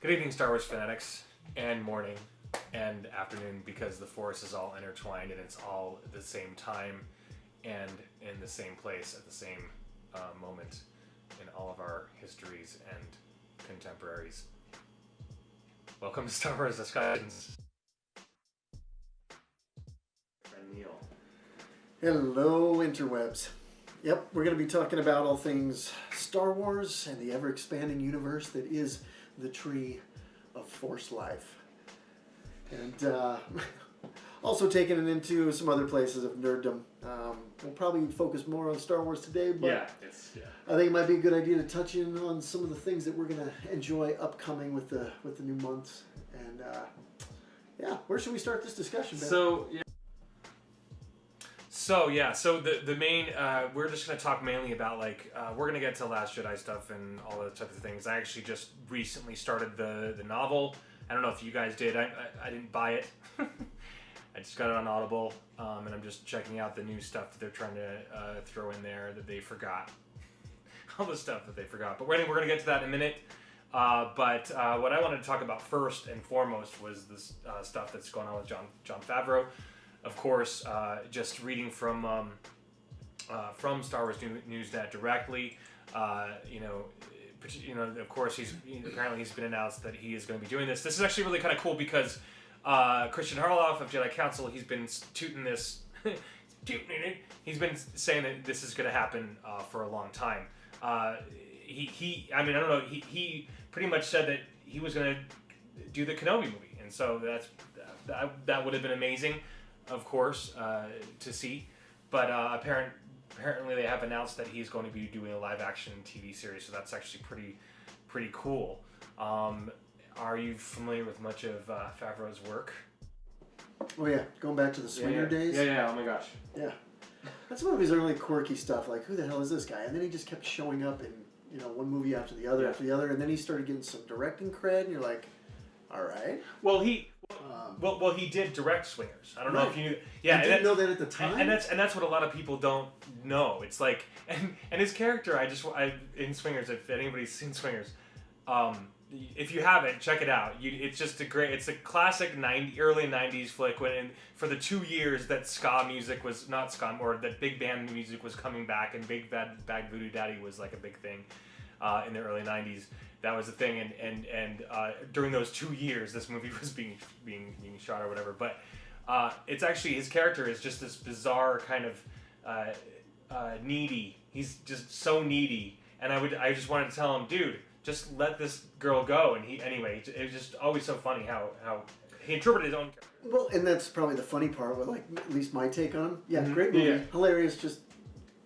Good evening, Star Wars fanatics, and morning, and afternoon, because the Force is all intertwined and it's all at the same time and in the same place at the same moment in all of our histories and contemporaries. Welcome to Star Wars Discussions. Friend Neil. Hello, interwebs. Yep, we're going to be talking about all things Star Wars and the ever-expanding universe that is the Tree of Force Life. And also taking it into some other places of nerddom. We'll probably focus more on Star Wars today, but I think it might be a good idea to touch in on some of the things that we're going to enjoy upcoming with the new months. And where should we start this discussion, Ben? So the main, we're just going to talk mainly about, we're going to get to Last Jedi stuff and all those types of things. I actually just recently started the novel. I don't know if you guys did. I didn't buy it. I just got it on Audible, and I'm just checking out the new stuff that they're trying to throw in there that they forgot. All the stuff that they forgot. But we're going to get to that in a minute. But what I wanted to talk about first and foremost was this stuff that's going on with Jon Favreau. Of course, just reading from Star Wars Newsnet directly, of course, apparently he's been announced that he is going to be doing this. This is actually really kind of cool because Christian Harloff of Jedi Council, he's been tooting this, he's been saying that this is going to happen for a long time. He pretty much said that he was going to do the Kenobi movie, and so that would have been amazing, of course, to see. But apparently they have announced that he's going to be doing a live-action TV series, so that's actually pretty cool. Are you familiar with much of Favreau's work? Oh yeah, going back to the Swinger days? Yeah, oh my gosh. Yeah. That's one of his early quirky stuff, like, who the hell is this guy? And then he just kept showing up in, one movie after the other, and then he started getting some directing cred, and you're like, all right. Well, he did direct Swingers. I don't know if you knew. Yeah, I didn't know that at the time. And that's what a lot of people don't know. It's like, and his character, I in Swingers, if anybody's seen Swingers, if you haven't, check it out. It's just it's a classic early 90s flick when for the 2 years that ska music was not ska, or that big band music was coming back, and Big Bad Voodoo Daddy was like a big thing in the early 90s. That was the thing, and during those 2 years, this movie was being shot or whatever. But it's actually, his character is just this bizarre kind of needy. He's just so needy, and I just wanted to tell him, dude, just let this girl go. And it was just always so funny how he interpreted his own character. Well, and that's probably the funny part, at least my take on him. Yeah, great movie, hilarious, just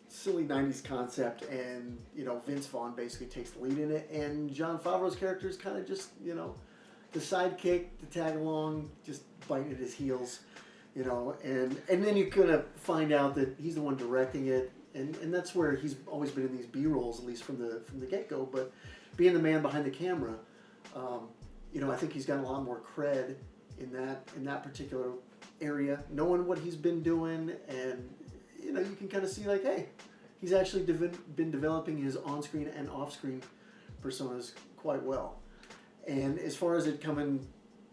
silly 90s concept, and Vince Vaughn basically takes the lead in it, and Jon Favreau's character is kind of just the sidekick to tag along, just biting at his heels, and then you kind of find out that he's the one directing it, and that's where he's always been in these B-rolls, at least from the get-go. But being the man behind the camera, I think he's gotten a lot more cred in that particular area, knowing what he's been doing, and you can kind of see, like, hey, he's actually been developing his on-screen and off-screen personas quite well. And as far as it coming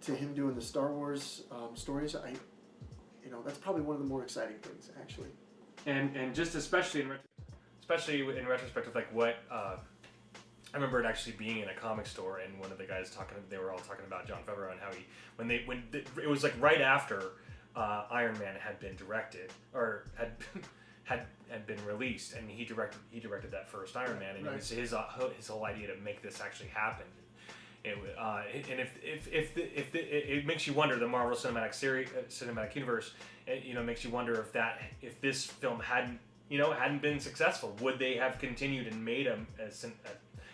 to him doing the Star Wars stories, that's probably one of the more exciting things, actually. And just especially in retrospect of what I remember it actually being in a comic store, and one of the guys they were all talking about Jon Favreau and how it was like right after Iron Man had been directed or had been released, and he directed that first Iron Man, and it was his whole idea to make this actually happen. And if it makes you wonder, the Marvel Cinematic Universe, makes you wonder if this film hadn't been successful, would they have continued and made an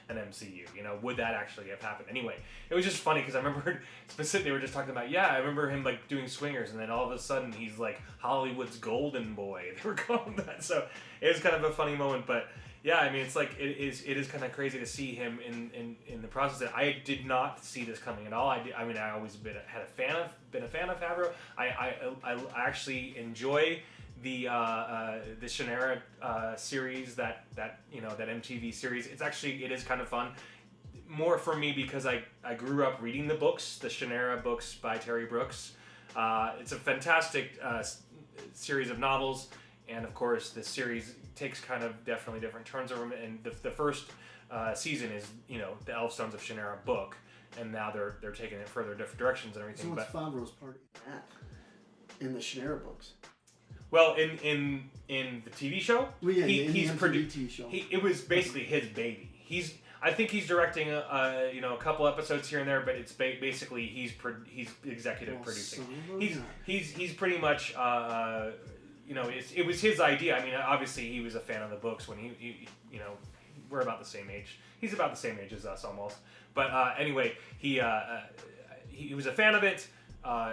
MCU? Would that actually have happened? Anyway, it was just funny because I remember specifically they were just talking about, I remember him doing Swingers, and then all of a sudden he's like Hollywood's golden boy. They were calling that, so it was kind of a funny moment. But yeah, it's like it is kind of crazy to see him in the process. I did not see this coming at all. I always been a fan of Favreau. I actually enjoy the Shannara series, that MTV series. It is kind of fun. more for me because I grew up reading the books, the Shannara books by Terry Brooks. It's a fantastic series of novels, and of course the series takes kind of definitely different turns over. And the first season is the Elfstones of Shannara book, and now they're taking it further different directions and everything. So what's Favreau's part in that? In the Shannara books? Well, in the TV show, well, yeah, he's produced. TV show. It was basically his baby. I think he's directing a couple episodes here and there, but it's basically he's executive producing. He's pretty much it was his idea. I mean, obviously he was a fan of the books when he we're about the same age. He's about the same age as us almost. But anyway, he was a fan of it.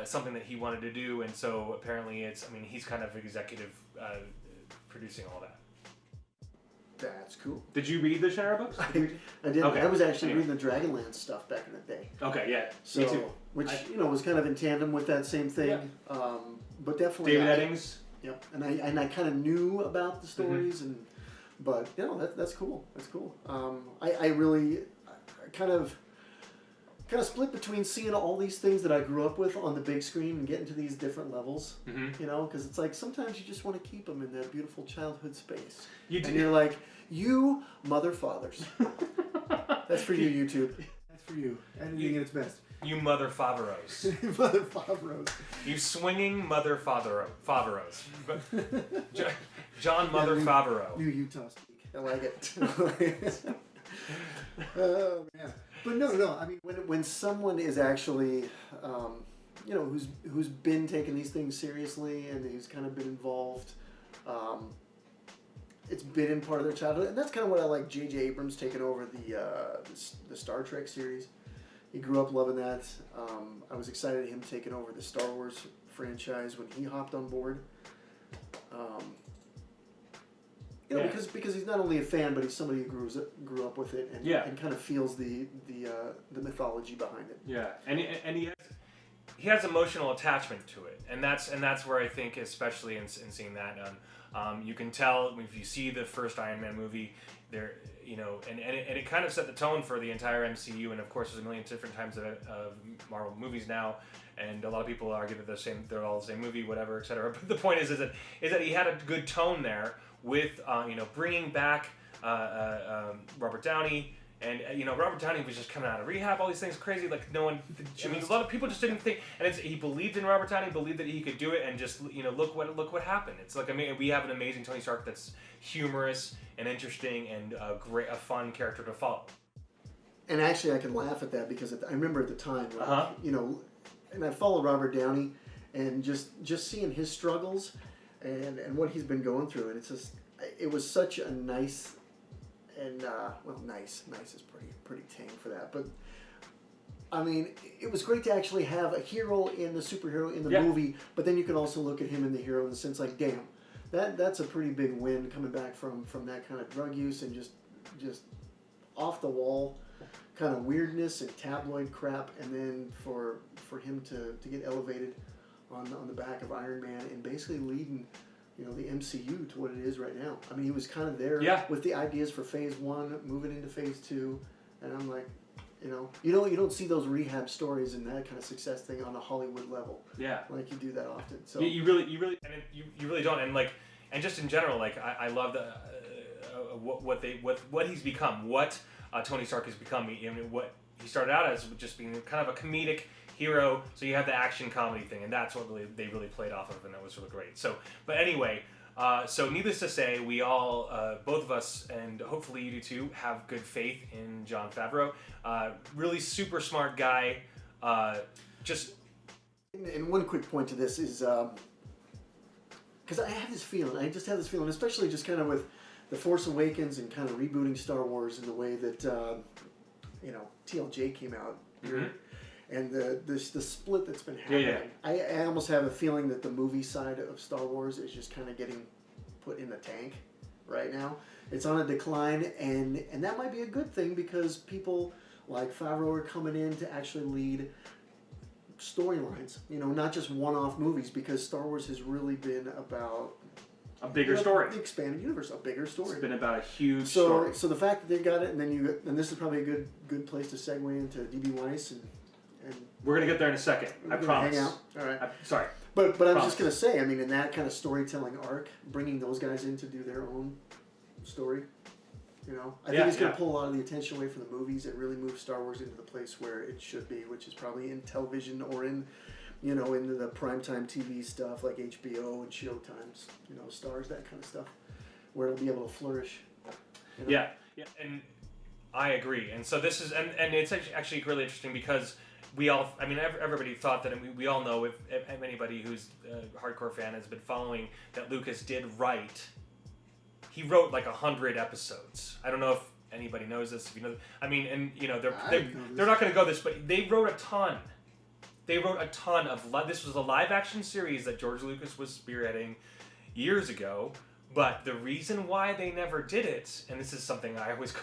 Something that he wanted to do, and so apparently he's kind of executive producing all that. That's cool. Did you read the Shannara books? I did. Okay. I was actually reading the Dragonlance stuff back in the day. Okay, yeah. So, me too. Which was kind of in tandem with that same thing. Yeah. But definitely David Eddings. Yep. And I kind of knew about the stories, but that's cool. That's cool. I really kind of split between seeing all these things that I grew up with on the big screen and getting to these different levels, because it's like sometimes you just want to keep them in that beautiful childhood space. And you're like, you mother fathers. That's for you, YouTube. That's for you. Editing at its best. You mother Favreaus. Mother Favreaus. You swinging mother Favreaus. John Mother Favreau. New Utah speak. I like it. Oh, man. But no. I mean, when someone is actually, who's been taking these things seriously and who's kind of been involved, it's been in part of their childhood, and that's kind of what I like. J.J. Abrams taking over the Star Trek series. He grew up loving that. I was excited at him taking over the Star Wars franchise when he hopped on board. Because he's not only a fan, but he's somebody who grew up with it and kind of feels the mythology behind it. Yeah, and he has emotional attachment to it, and that's where I think, especially in seeing that, you can tell if you see the first Iron Man movie, there, and it kind of set the tone for the entire MCU, and of course there's a million different types of Marvel movies now. And a lot of people argue that they're all the same movie, whatever, etc. But the point is that he had a good tone there with bringing back Robert Downey, and Robert Downey was just coming out of rehab, all these things crazy, like no one. I mean, a lot of people just didn't think, and he believed in Robert Downey, believed that he could do it, and just look what happened. It's like we have an amazing Tony Stark that's humorous and interesting and a fun character to follow. And actually, I can laugh at that because I remember at the time, and I followed Robert Downey, and just seeing his struggles and what he's been going through, and it was such a nice and nice is pretty tame for that, but I mean, it was great to actually have a hero in the superhero in the movie, but then you can also look at him in the hero in the sense like, damn, that's a pretty big win coming back from that kind of drug use and just off the wall kind of weirdness and tabloid crap, and then for him to get elevated on the back of Iron Man and basically leading the MCU to what it is right now. I mean, he was kind of there with the ideas for Phase 1, moving into Phase 2, and I'm like, you don't see those rehab stories and that kind of success thing on a Hollywood level. Yeah, like you do that often. So you really don't, and just in general, like I love what he's become, what Tony Stark has become. What he started out as just being kind of a comedic hero, so you have the action comedy thing, and that's what they really played off of, and that was really great. So, but anyway, so needless to say, we all, both of us, and hopefully you do too, have good faith in Jon Favreau. Really super smart guy. And one quick point to this is, because I have this feeling, especially just kind of with The Force and kind of rebooting Star Wars in the way that, TLJ came out. Mm-hmm. And the split that's been happening, I almost have a feeling that the movie side of Star Wars is just kind of getting put in the tank right now. It's on a decline, and that might be a good thing because people like Favreau are coming in to actually lead storylines, not just one-off movies, because Star Wars has really been about a bigger story. The expanded universe, a bigger story. It's been about a huge story. So the fact that they got it, and then this is probably a good place to segue into D.B. Weiss and we're gonna get there in a second. I promise. Hang out. All right. Sorry. But I was just gonna say, I mean, in that kind of storytelling arc, bringing those guys in to do their own story, you know, I think it's gonna pull a lot of the attention away from the movies and really move Star Wars into the place where it should be, which is probably in television or in, you know, into the primetime TV stuff like HBO and Showtime's, you know, Stars, that kind of stuff, where it'll be able to flourish. You know? Yeah, and I agree. And so this is, and it's actually really interesting because everybody thought that, we all know, if anybody who's a hardcore fan has been following, that Lucas did write. He wrote like 100 episodes. I don't know if anybody knows this. If you know, I mean, and you know, they're not going to go this, but they wrote a ton. They wrote a ton of. This was a live action series that George Lucas was spearheading years ago. But the reason why they never did it, and this is something I always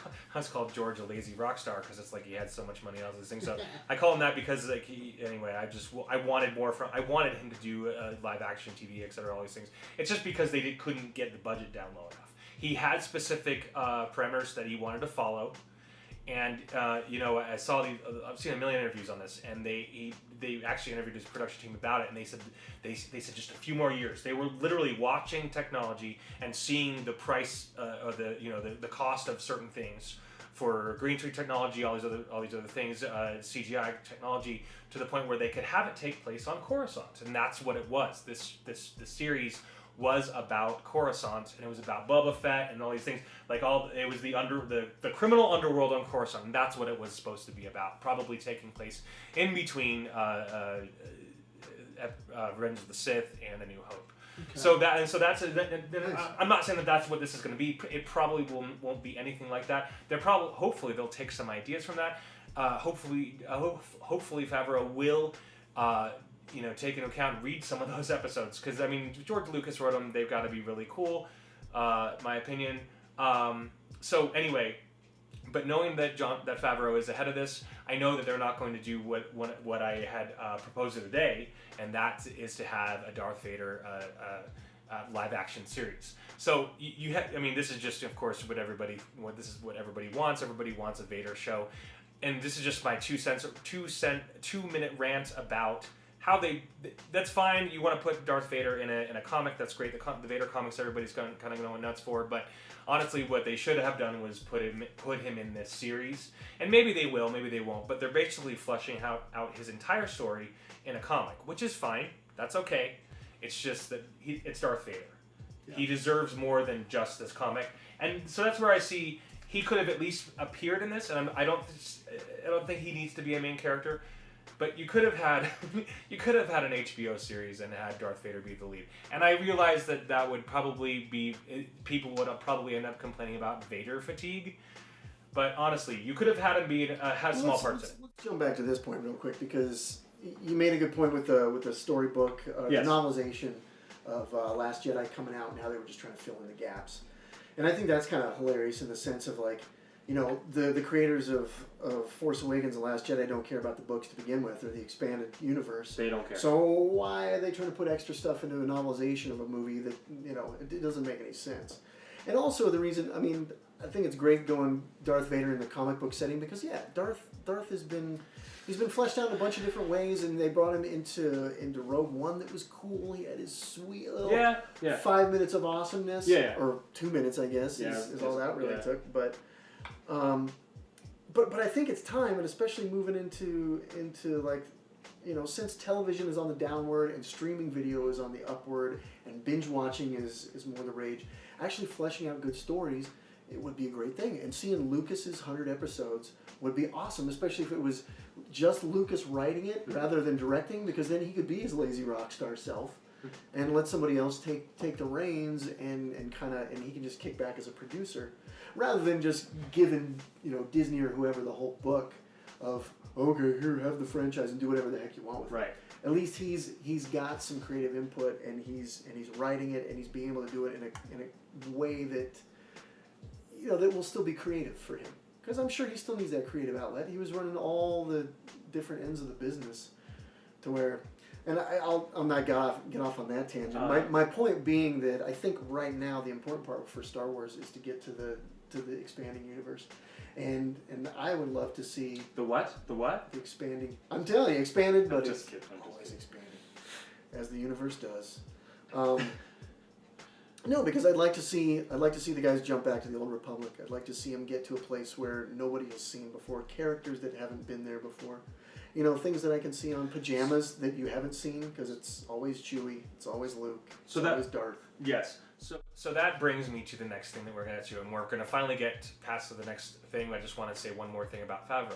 called George a lazy rock star, because it's like he had so much money and all these things. So I call him that because like I wanted more from. I wanted him to do live action TV, etc. All these things. It's just because they couldn't get the budget down low enough. He had specific parameters that he wanted to follow, and you know, I've seen a million interviews on this, and they actually interviewed his production team about it, and they said just a few more years. They were literally watching technology and seeing the price or the cost of certain things for green screen technology, all these other things, CGI technology, to the point where they could have it take place on Coruscant, and that's what it was. The series was about Coruscant, and it was about Boba Fett and all these things. It was the criminal underworld on Coruscant, and that's what it was supposed to be about. Probably taking place in between Revenge of the Sith and A New Hope. Okay. I'm not saying that that's what this is going to be. It probably won't be anything like that. Hopefully they'll take some ideas from that. Hopefully Favreau will. Take into account and read some of those episodes, because I mean, George Lucas wrote them. They've got to be really cool, my opinion. So anyway, but knowing that Favreau is ahead of this, I know that they're not going to do what I had proposed today, and that is to have a Darth Vader live action series. So this is just, of course, what everybody wants. Everybody wants a Vader show, and this is just my 2-minute rant about how that's fine. You want to put Darth Vader in a comic, that's great. The Vader comics everybody's kind of going nuts for, but honestly what they should have done was put him in this series. And maybe they will, maybe they won't, but they're basically fleshing out his entire story in a comic, which is fine. That's okay. It's just that it's Darth Vader. Yeah. He deserves more than just this comic. And so that's where I see he could have at least appeared in this, and I don't think he needs to be a main character. But you could have had an HBO series and had Darth Vader be the lead. And I realized that would probably be, people would probably end up complaining about Vader fatigue. But honestly, you could have had him have small parts in it. Let's jump back to this point real quick, because you made a good point with the storybook, yes. The novelization of Last Jedi coming out and how they were just trying to fill in the gaps. And I think that's kind of hilarious in the sense of like, you know, the creators of Force Awakens and Last Jedi don't care about the books to begin with, or the expanded universe. They don't care. So why are they trying to put extra stuff into a novelization of a movie that, you know, it doesn't make any sense? And also the reason, I mean, I think it's great going Darth Vader in the comic book setting, because yeah, Darth has been, he's been fleshed out in a bunch of different ways, and they brought him into Rogue One. That was cool. He had his sweet little 5 minutes of awesomeness, or 2 minutes, I guess, is all that really took. But I think it's time, and especially moving into like, you know, since television is on the downward and streaming video is on the upward and binge watching is more the rage, actually fleshing out good stories, it would be a great thing. And seeing Lucas's 100 episodes would be awesome, especially if it was just Lucas writing it rather than directing, because then he could be his lazy rock star self and let somebody else take the reins and he can just kick back as a producer, rather than just giving, you know, Disney or whoever the whole book of, okay, here, have the franchise and do whatever the heck you want with it. Right. At least he's got some creative input, and he's writing it, and he's being able to do it in a way that, you know, that will still be creative for him. Because I'm sure he still needs that creative outlet. He was running all the different ends of the business to where, and I'll not get off on that tangent. My point being that I think right now the important part for Star Wars is to get to the expanding universe, and I would love to see the what? The expanding. I'm telling you, expanded, but it's always expanding, as the universe does. No, because I'd like to see the guys jump back to the Old Republic. I'd like to see them get to a place where nobody has seen before, characters that haven't been there before. You know, things that I can see on pajamas that you haven't seen, because it's always Chewie, it's always Luke, it's always Darth. Yes. So that brings me to the next thing that we're going to do, and we're going to finally get past to the next thing. I just want to say one more thing about Favreau.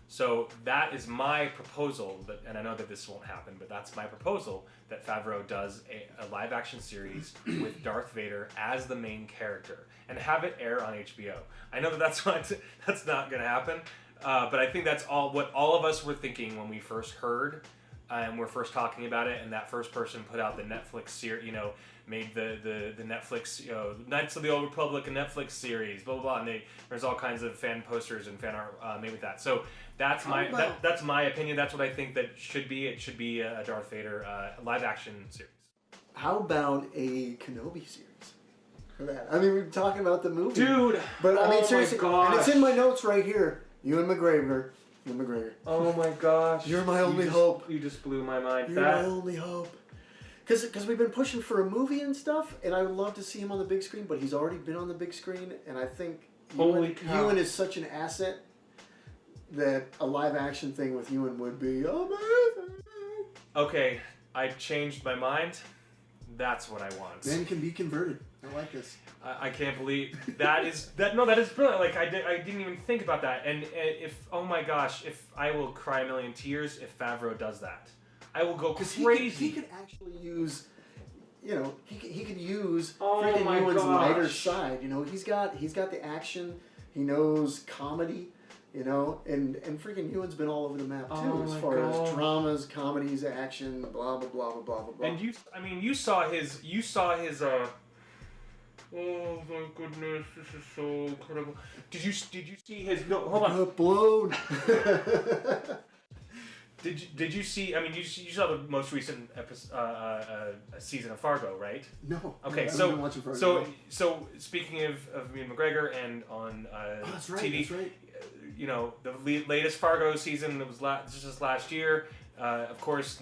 So that is my proposal, and I know that this won't happen, but that's my proposal, that Favreau does a live-action series with Darth Vader as the main character, and have it air on HBO. I know that that's not going to happen, but I think that's what all of us were thinking when we first heard, and we're first talking about it, and that first person put out the Netflix series, made the Netflix, Knights of the Old Republic, a Netflix series, blah, blah, blah, and there's all kinds of fan posters and fan art made with that. So that's my opinion. That's what I think that should be. It should be a Darth Vader live-action series. How about a Kenobi series for that? I mean, we're talking about the movie. Dude! But I mean, seriously, and it's in my notes right here. Ewan McGregor. Oh my gosh. You're my only hope. You just blew my mind. You're my only hope. Because we've been pushing for a movie and stuff, and I would love to see him on the big screen, but he's already been on the big screen, and I think Ewan is such an asset that a live-action thing with Ewan would be amazing. Okay, I changed my mind. That's what I want. Ben can be converted. I like this. I can't believe that is brilliant. Like I didn't even think about that. And if oh my gosh, if I will cry a million tears if Favreau does that. I will go crazy. He could actually use, he could use freaking Ewan's lighter side. He's got the action. He knows comedy. And freaking Ewan's been all over the map too, as far as dramas, comedies, action, blah blah blah blah blah blah. And you saw his. Oh my goodness, this is so incredible. Did you see his? No, hold on. Blown. Did you see? I mean, you saw the most recent season of Fargo, right? No. Okay, no, so speaking of Ewan McGregor and on that's right, TV, that's right. The latest Fargo season that was just last year. Of course,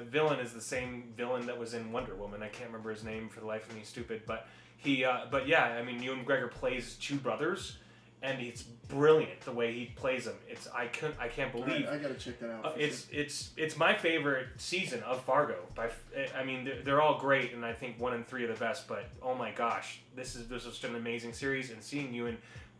villain is the same villain that was in Wonder Woman. I can't remember his name for the life of me, stupid. But Ewan McGregor plays two brothers. And it's brilliant the way he plays them. I can't believe. Right, I gotta check that out. It's my favorite season of Fargo. I mean, they're all great, and I think 1 and 3 are the best. But oh my gosh, this is just an amazing series. And seeing Ewan,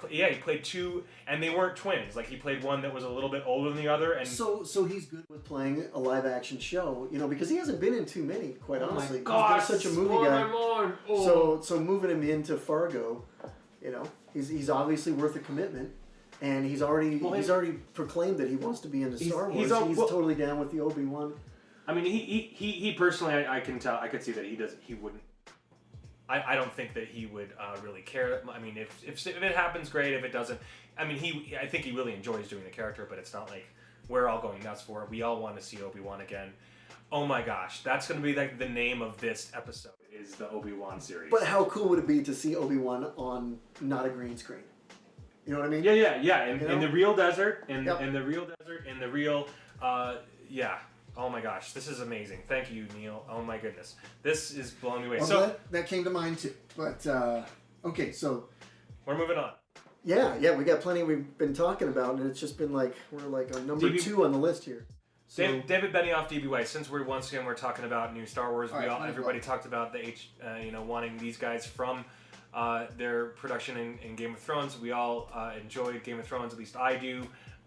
he played two, and they weren't twins. Like he played one that was a little bit older than the other. And so he's good with playing a live action show, because he hasn't been in too many. Quite honestly, my gosh, he's such a movie guy. So moving him into Fargo, He's obviously worth a commitment, and he's already proclaimed that he wants to be into Star Wars. He's totally down with the Obi-Wan. I mean, he personally, I can tell, I could see that he wouldn't. I don't think that he would really care. I mean, if it happens, great. If it doesn't, I mean, I think he really enjoys doing the character, but it's not like we're all going nuts for it. We all want to see Obi-Wan again. Oh my gosh, that's going to be like the name of this episode is the Obi-Wan series. But how cool would it be to see Obi-Wan on not a green screen? You know what I mean? Yeah. In the real desert, in the real, yeah. Oh my gosh, this is amazing. Thank you, Neil. Oh my goodness, this is blowing me away. Well, so that came to mind too. But okay, so we're moving on. Yeah, we got plenty we've been talking about, and it's just been like we're like on number 2 on the list here. So, David Benioff, DBY. Since we're talking about new Star Wars, everybody talked about the wanting these guys from their production in Game of Thrones. We all enjoyed Game of Thrones, at least I do.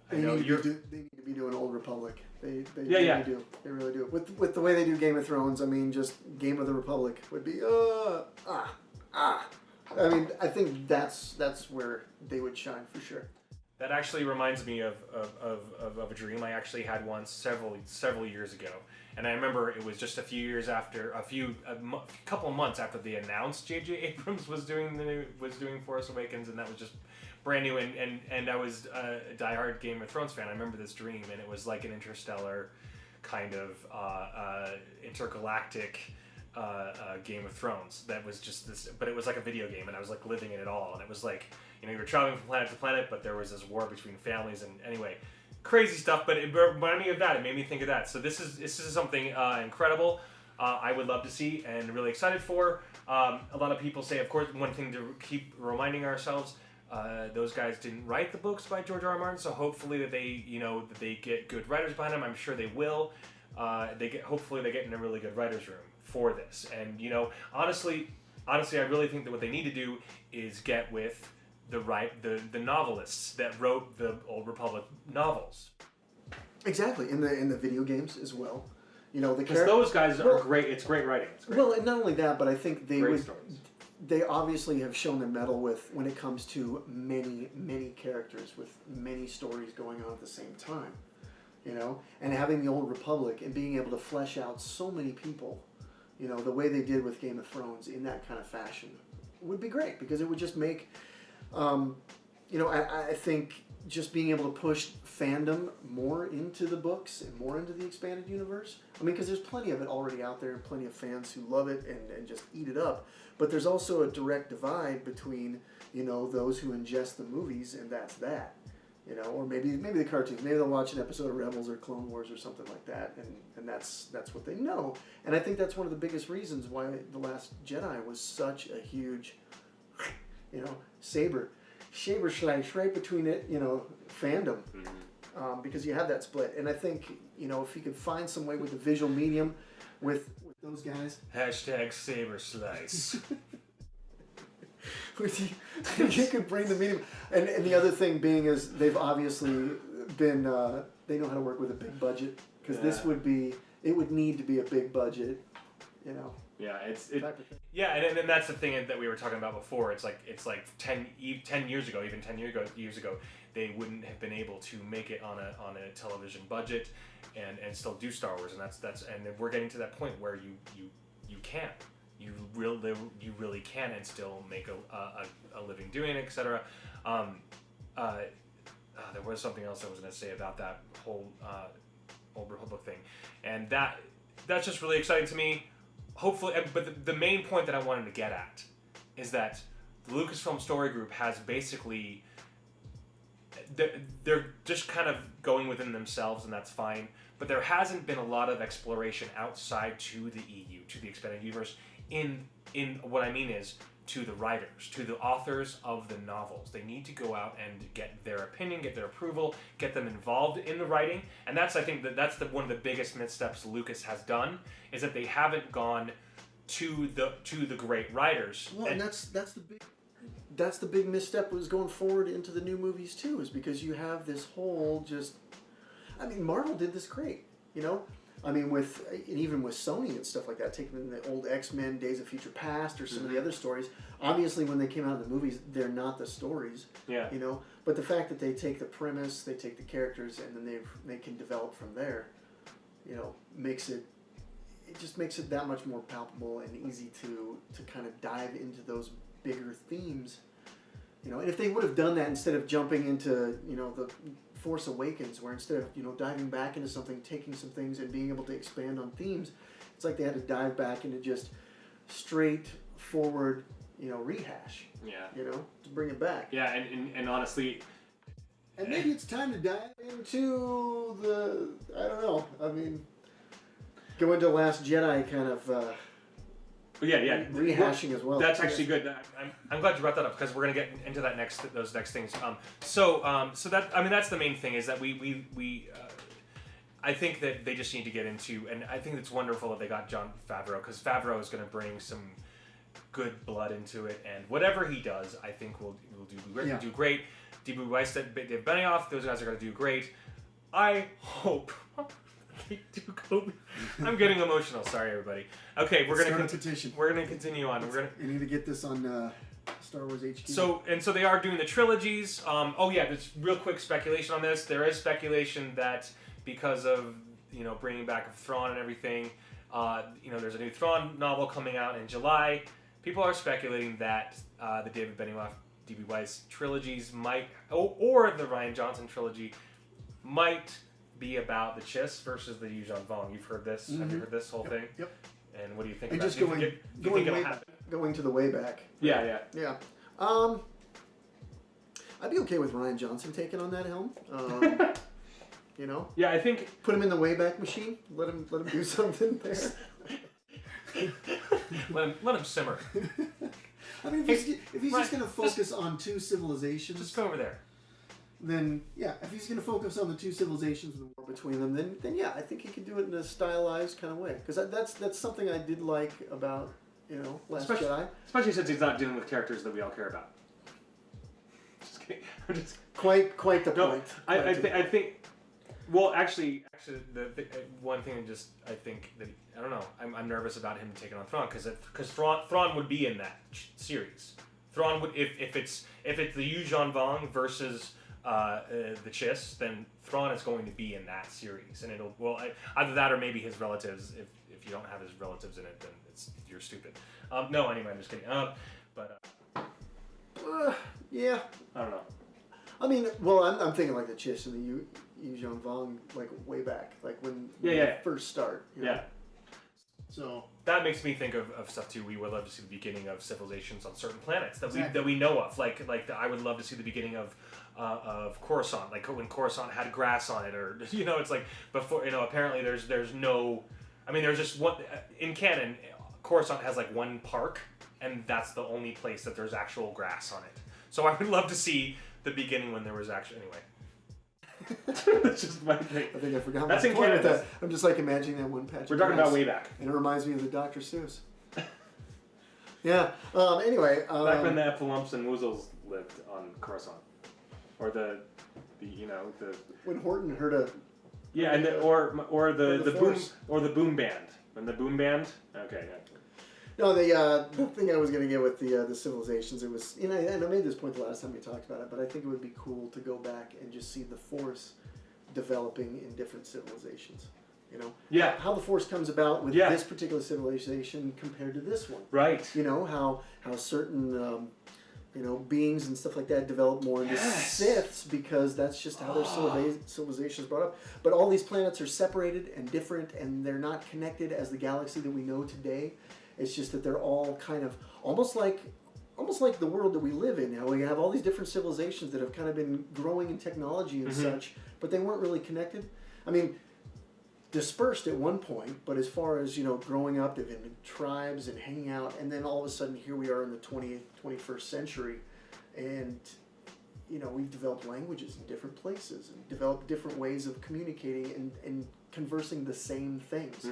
They need to be doing Old Republic. They really do. They really do. With the way they do Game of Thrones, I mean, just Game of the Republic would be I mean, I think that's where they would shine for sure. That actually reminds me of a dream I actually had once several years ago, and I remember it was just a couple of months after they announced J.J. Abrams was doing Force Awakens, and that was just brand new, and I was a diehard Game of Thrones fan. I remember this dream, and it was like an interstellar kind of intergalactic Game of Thrones that was just this, but it was like a video game, and I was like living in it all, and it was like, you know, you were traveling from planet to planet, but there was this war between families, and anyway, crazy stuff. But it reminded me of that. It made me think of that. So this is something incredible. I would love to see and really excited for. A lot of people say, of course, one thing to keep reminding ourselves. Those guys didn't write the books by George R. R. Martin, so hopefully that they get good writers behind them. I'm sure they will. Hopefully they get in a really good writers' room for this. And you know, honestly, I really think that what they need to do is get with the novelists that wrote the Old Republic novels. Exactly, in the video games as well. You know, because those guys are great. It's great writing. It's great. Well, and not only that, but I think stories. They obviously have shown their mettle with when it comes to many characters with many stories going on at the same time, you know, and having the Old Republic and being able to flesh out so many people, you know, the way they did with Game of Thrones in that kind of fashion would be great, because it would just make, you know, I think just being able to push fandom more into the books and more into the expanded universe. I mean, because there's plenty of it already out there, plenty of fans who love it and just eat it up. But there's also a direct divide between, you know, those who ingest the movies, and that's that. You know, or maybe the cartoons. Maybe they'll watch an episode of Rebels or Clone Wars or something like that, and that's what they know. And I think that's one of the biggest reasons why The Last Jedi was such a huge, you know, saber slice right between it, you know, fandom. Because you have that split. And I think, you know, if you could find some way with the visual medium with those guys. Hashtag saber slice. You could bring the medium. And the other thing being is they've obviously been, they know how to work with a big budget. Because this would need to be a big budget, you know. Yeah, and that's the thing that we were talking about before. It's like 10 years ago, even 10 years ago, they wouldn't have been able to make it on a television budget and still do Star Wars, and that's and we're getting to that point where you can. You really can and still make a living doing it, etc. There was something else I was going to say about that whole Old Republic thing, and that's just really exciting to me. Hopefully, but the main point that I wanted to get at is that the Lucasfilm Story Group has basically, they're just kind of going within themselves, and that's fine. But there hasn't been a lot of exploration outside to the EU, to the expanded universe, in what I mean is to the writers, to the authors of the novels. They need to go out and get their opinion, get their approval, get them involved in the writing. And that's, I think, that's one of the biggest missteps Lucas has done, is that they haven't gone to the great writers. Well, and that's the big misstep was going forward into the new movies too, is because you have this whole I mean, Marvel did this great, you know. I mean, even with Sony and stuff like that, taking the old X-Men, Days of Future Past, or some of the other stories. Obviously, when they came out in the movies, they're not the stories. Yeah. You know, but the fact that they take the premise, they take the characters, and then they can develop from there, you know, makes it that much more palpable and easy to kind of dive into those bigger themes. You know, and if they would have done that instead of jumping into, you know, the Force Awakens, where instead of, you know, diving back into something, taking some things and being able to expand on themes, it's like they had to dive back into just straightforward, you know, rehash. Yeah. You know, to bring it back. Yeah, and honestly... And maybe it's time to dive into I don't know, I mean, go into Last Jedi kind of... rehashing as well. That's actually good. I'm glad you brought that up, because we're gonna get into those next things. So that, I mean, that's the main thing, is that we I think that they just need to get into, and I think it's wonderful that they got Jon Favreau, because Favreau is gonna bring some good blood into it, and whatever he does, I think will do great. D.B. Weiss, Dave Benioff, those guys are gonna do great. I hope. I'm getting emotional. Sorry, everybody. Okay, we're gonna continue on. You need to get this on Star Wars HQ. So they are doing the trilogies. There's real quick speculation on this. There is speculation that because of, you know, bringing back Thrawn and everything, you know, there's a new Thrawn novel coming out in July. People are speculating that the David Benioff, D.B. Weiss trilogies might, or the Rian Johnson trilogy might be about the Chiss versus the Yu Zhang Vong. You've heard this? Have you heard this whole thing? Yep. And what do you think? And about just it? Do you think it'll happen? Going to the way back. Yeah. I'd be okay with Rian Johnson taking on that helm. You know. Yeah, I think put him in the Wayback Machine. Let him do something there. let him simmer. I mean, if he's just going to focus on two civilizations, just go over there. Then yeah, if he's going to focus on the two civilizations and the war between them, then yeah, I think he can do it in a stylized kind of way. Because that's something I did like about Last Jedi. Especially since he's not dealing with characters that we all care about. Just kidding. I'm just quite the point. I think. Well, actually, the one thing I think that I don't know. I'm nervous about him taking on Thrawn because Thrawn would be in that series. Thrawn would if it's the Yu Zhang Vong versus the Chiss, then Thrawn is going to be in that series, and either that or maybe his relatives. If you don't have his relatives in it, then you're stupid. No, anyway, I'm just kidding. Yeah, I don't know. I mean, well, I'm thinking like the Chiss and the Yu Zhang Vong, like way back, like when they first start. Yeah. So that makes me think of stuff too. We would love to see the beginning of civilizations on certain planets that we know of. I would love to see the beginning of Coruscant, like when Coruscant had grass on it, or it's like before. Apparently there's no. I mean, there's just one in canon. Coruscant has like one park, and that's the only place that there's actual grass on it. So I would love to see the beginning when there was actually That's just my thing. I think I forgot. That's in Canada. I'm just like imagining that one patch. We're talking about way back, and it reminds me of the Dr. Seuss. Yeah. Anyway. Back when the Ephelumps and Woozles lived on Coruscant, or the when Horton heard a. Yeah, and or the boom band. When the boom band. Okay. Yeah. No, the thing I was going to get with the civilizations, it was, and I made this point the last time we talked about it, but I think it would be cool to go back and just see the Force developing in different civilizations. Yeah. How the Force comes about with this particular civilization compared to this one. Right. How certain beings and stuff like that develop more into Siths because that's just how their civilization is brought up. But all these planets are separated and different, and they're not connected as the galaxy that we know today. It's just that they're all kind of almost like the world that we live in now. We have all these different civilizations that have kind of been growing in technology and such, but they weren't really connected. I mean, dispersed at one point, but as far as growing up, they've been tribes and hanging out, and then all of a sudden here we are in the 21st century, and we've developed languages in different places and developed different ways of communicating and conversing the same things.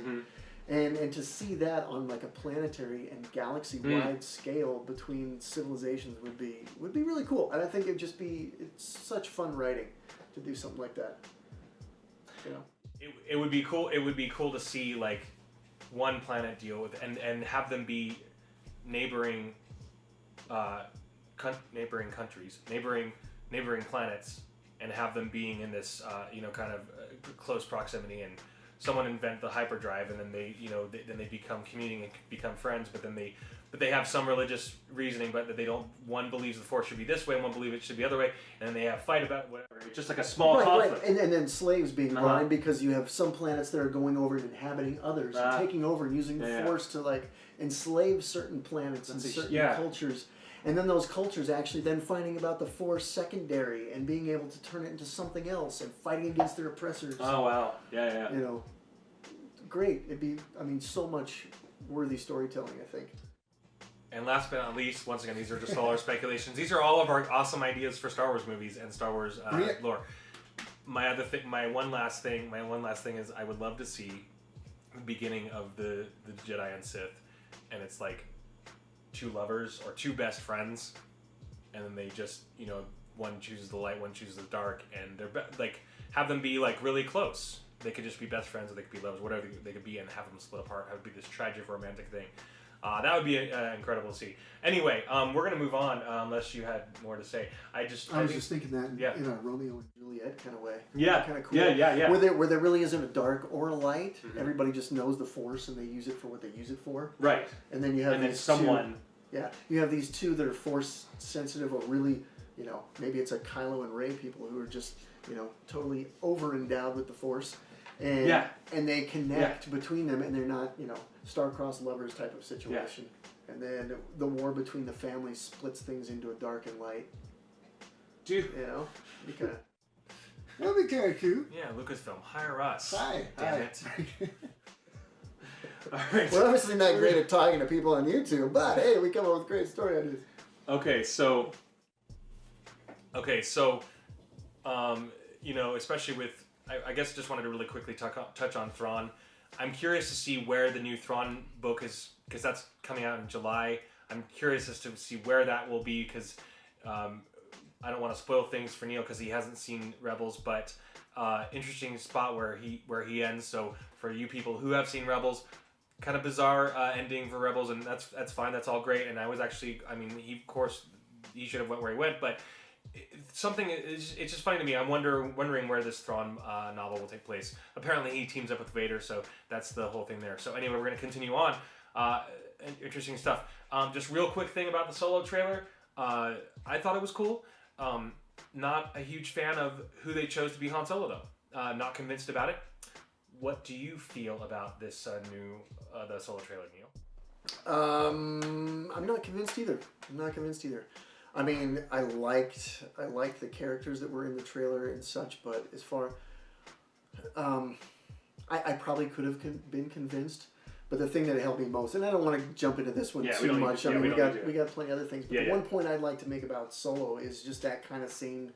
And to see that on like a planetary and galaxy-wide scale between civilizations would be really cool. And I think it's such fun writing to do something like that. It would be cool. It would be cool to see like one planet deal with and have them be neighboring countries, neighboring planets, and have them being in this kind of close proximity, and someone invent the hyperdrive, and then they become communing and become friends, but they have some religious reasoning, but that they don't. One believes the Force should be this way, and one believes it should be the other way, and then they have fight about whatever. It's just like a small conflict. Right. And then slaves being blind because you have some planets that are going over and inhabiting others, and taking over and using the Force to like enslave certain planets and certain cultures. And then those cultures actually then finding about the Force secondary and being able to turn it into something else and fighting against their oppressors. Oh, wow. Yeah. Great. It'd be, so much worthy storytelling, I think. And last but not least, once again, these are just all our speculations. These are all of our awesome ideas for Star Wars movies and Star Wars lore. My one last thing is I would love to see the beginning of the Jedi and Sith, and it's like two lovers or two best friends, and then they just one chooses the light, one chooses the dark, and they're have them be like really close. They could just be best friends, or they could be lovers, whatever they could be, and have them split apart. That would be this tragic romantic thing. That would be incredible to see. Anyway, we're gonna move on unless you had more to say. I was just thinking that in a Romeo and Juliet kind of way. Yeah, kind of cool. Yeah. Where there really isn't a dark or a light. Everybody just knows the Force and they use it for what they use it for. Right. And then you have someone. You have these two that are Force sensitive, or really, maybe it's like Kylo and Rey people who are just totally over endowed with the Force, and and they connect between them, and they're not star-crossed lovers type of situation. And then the war between the families splits things into a dark and light. Dude, you kind of. That'd be kind of cute. Yeah, Lucasfilm, hire us. Damn it. All right. We're obviously not great at talking to people on YouTube, but hey, we come up with great story ideas. Okay, so, especially with, I guess just wanted to really quickly touch on Thrawn. I'm curious to see where the new Thrawn book is, because that's coming out in July. I'm curious as to see where that will be, because I don't want to spoil things for Neil because he hasn't seen Rebels, but interesting spot where he ends. So for you people who have seen Rebels, kind of bizarre ending for Rebels, and that's fine. That's all great. And I was actually, he should have went where he went, but it's just funny to me. I'm wondering where this Thrawn novel will take place. Apparently he teams up with Vader, so that's the whole thing there. So anyway, we're going to continue on. Interesting stuff. Just real quick thing about the Solo trailer. I thought it was cool. Not a huge fan of who they chose to be Han Solo, though. Not convinced about it. What do you feel about this the Solo trailer, Neil? I'm not convinced either. I mean, I liked the characters that were in the trailer and such, but as far, I probably could have been convinced. But the thing that helped me most, and I don't want to jump into this one too much. I mean, we got plenty of other things. But the one point I'd like to make about Solo is just that kind of same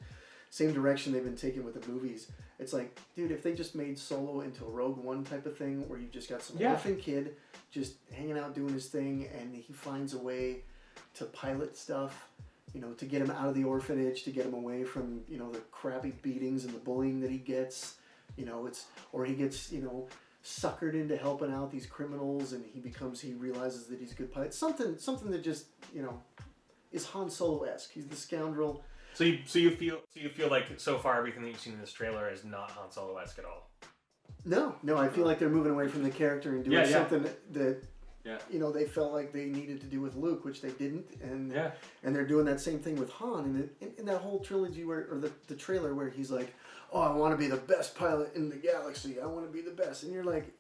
direction they've been taking with the movies. It's like, dude, if they just made Solo into a Rogue One type of thing, where you just got some orphan kid just hanging out doing his thing, and he finds a way to pilot stuff, to get him out of the orphanage, to get him away from the crappy beatings and the bullying that he gets. Or he gets suckered into helping out these criminals, and he realizes that he's a good pilot. Something that just is Han Solo-esque. He's the scoundrel. So you feel like so far everything that you've seen in this trailer is not Han Solo-esque at all? No, I feel like they're moving away from the character and doing something that they felt like they needed to do with Luke, which they didn't, and they're doing that same thing with Han in that whole trilogy or the trailer where he's like, oh, I want to be the best pilot in the galaxy. I want to be the best. And you're like,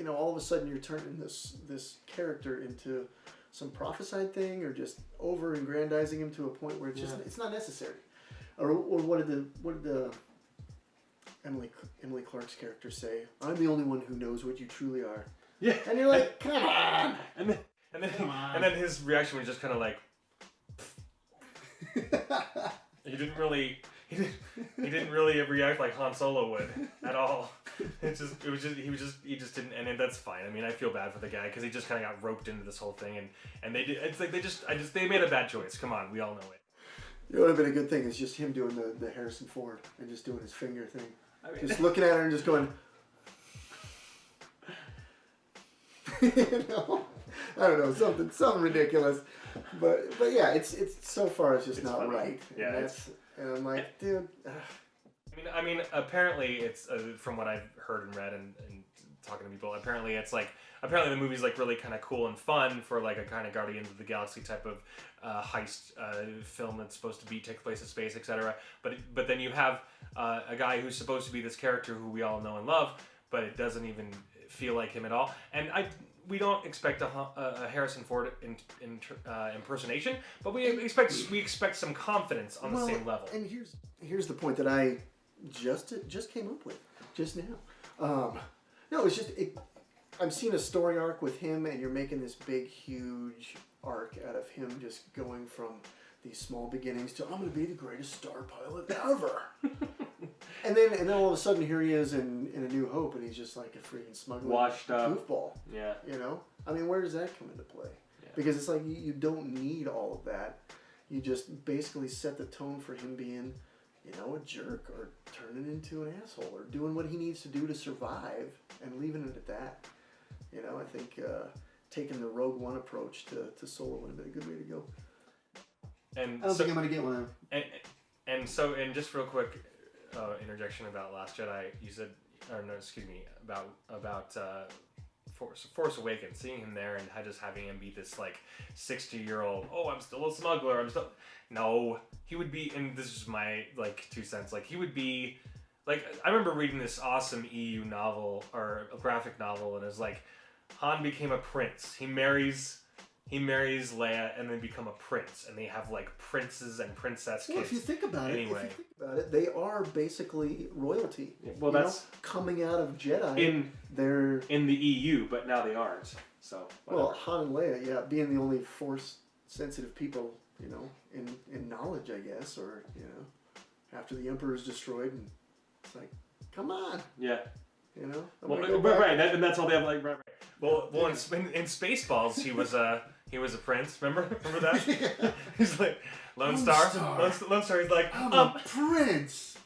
all of a sudden you're turning this character into some prophesied thing, or just over-aggrandizing him to a point where it's not necessary. Or what did the Emily Clark's character say? I'm the only one who knows what you truly are. Yeah. And you're like, come on. And then his reaction was just kind of like, he didn't really react like Han Solo would at all. He just didn't, and that's fine. I mean, I feel bad for the guy because he just kind of got roped into this whole thing, and they did. It's like they made a bad choice. Come on, we all know it. It would have been a good thing. It's just him doing the Harrison Ford and just doing his finger thing, just looking at her and just going. I don't know, something ridiculous, but yeah, it's so far it's just not funny. Right. Yeah, and I'm like, dude. I mean, apparently it's from what I've heard and read and talking to people. Apparently the movie's like really kind of cool and fun for like a kind of Guardians of the Galaxy type of heist film that's supposed to take place in space, etc. But then you have a guy who's supposed to be this character who we all know and love, but it doesn't even feel like him at all. And we don't expect a Harrison Ford impersonation, but we expect some confidence on the same level. And here's the point that I just came up with just now. No, it's just I'm seeing a story arc with him, and you're making this big, huge arc out of him just going from these small beginnings to I'm going to be the greatest star pilot ever. And then all of a sudden here he is in A New Hope, and he's just like a freaking smuggler, washed up goofball. Yeah. I mean, where does that come into play? Yeah. Because it's like you don't need all of that. You just basically set the tone for him being, a jerk, or turning into an asshole, or doing what he needs to do to survive, and leaving it at that. I think taking the Rogue One approach to Solo would have been a good way to go. And I don't think I'm going to get one. And just real quick, interjection about Last Jedi. You said, about Force Awakens. Seeing him there and just having him be this like 60-year-old. Oh, I'm still a smuggler. No, he would be. And this is my 2 cents. Like he would be like I remember reading this awesome EU novel or a graphic novel, and it's like Han became a prince. He marries Leia and then become a prince, and they have like princes and princess kids. Well, if you think about it, they are basically royalty. Well, that's coming out of Jedi. They're in the EU, but now they aren't. So whatever. Well, Han and Leia, being the only Force sensitive people, in knowledge, I guess, or after the Emperor is destroyed, and it's like, come on. Yeah. Right, and that's all they have. Like, right. Well, in Spaceballs, he was a prince. Remember that? Yeah. He's like Lone Star. Lone Star. He's like, I'm a prince.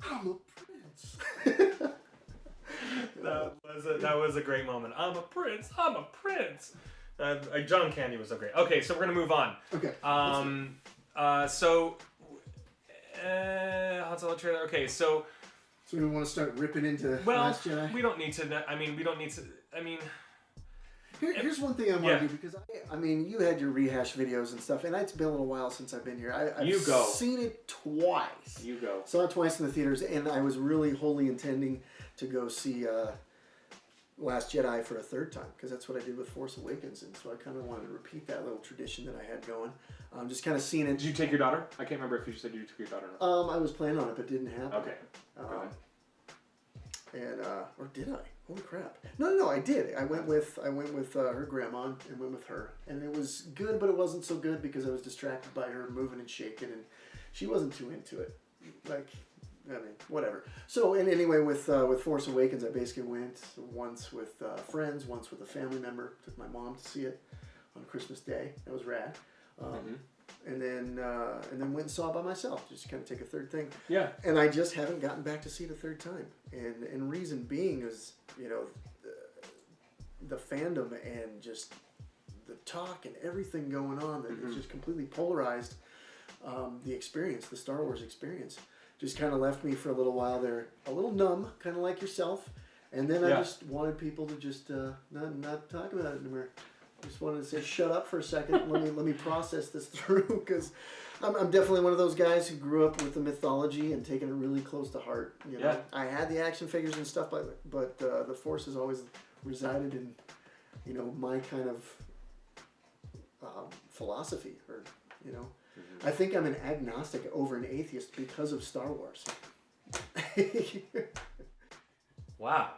I'm a prince. that was a great moment. I'm a prince. John Candy was so great. Okay, so we're gonna move on. Okay. Han Solo trailer. Okay, so. So we want to start ripping into Last Jedi? We don't need to. Here's one thing I want to do, because you had your rehash videos and stuff, and it's been a little while since I've been here. I've seen it twice. You go. Saw it twice in the theaters, and I was really wholly intending to go see Last Jedi for a third time, because that's what I did with Force Awakens, and so I kind of wanted to repeat that little tradition that I had going. Just kind of seeing it. Did you take your daughter? I can't remember if you said you took your daughter or not. I was planning on it, but didn't happen. Okay. Go ahead. And or did I? Holy crap! No, I did. I went with her grandma and went with her, and it was good, but it wasn't so good because I was distracted by her moving and shaking, and she wasn't too into it. Whatever. So, and anyway, with Force Awakens, I basically went once with friends, once with a family member. Took my mom to see it on Christmas Day. That was rad. And then went and saw it by myself. Just kind of take a third thing. Yeah. And I just haven't gotten back to see it a third time. And reason being is, the fandom and just the talk and everything going on that is just completely polarized the experience, the Star Wars experience. Just kind of left me for a little while there, a little numb, kind of like yourself. And then I just wanted people to just not talk about it anymore. Just wanted to say, shut up for a second. Let me process this through, because I'm definitely one of those guys who grew up with the mythology and taking it really close to heart. I had the action figures and stuff, but the Force has always resided in, my kind of philosophy, or I think I'm an agnostic over an atheist because of Star Wars. Wow,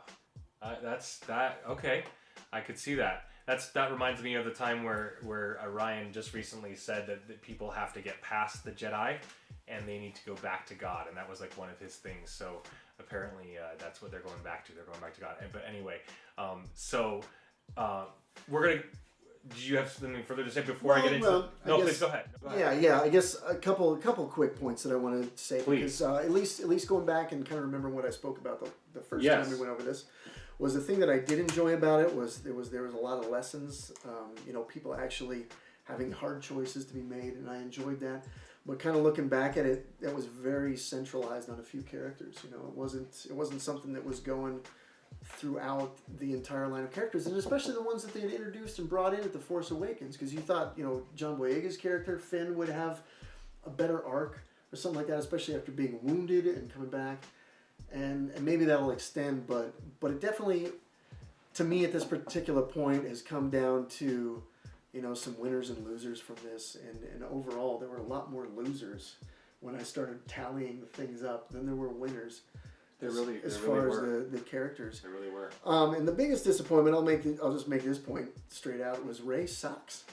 okay, I could see that. That reminds me of the time where Ryan just recently said that people have to get past the Jedi and they need to go back to God, and that was like one of his things. So apparently that's what they're going back to. They're going back to God. But anyway, we're gonna. Do you have something further to say before I get into? Please go ahead. Yeah. I guess a couple quick points that I want to say. Please. Because at least going back and kind of remembering what I spoke about the first time we went over this. Was the thing that I did enjoy about it was there was a lot of lessons, people actually having hard choices to be made, and I enjoyed that. But kind of looking back at it, that was very centralized on a few characters. It wasn't something that was going throughout the entire line of characters, and especially the ones that they had introduced and brought in at The Force Awakens, because you thought John Boyega's character Finn would have a better arc or something like that, especially after being wounded and coming back. And maybe that'll extend, but it definitely, to me at this particular point, has come down to, some winners and losers from this, and overall there were a lot more losers when I started tallying things up than there were winners. As far as the characters. They really were. And the biggest disappointment, I'll just make this point straight out, was Rey sucks.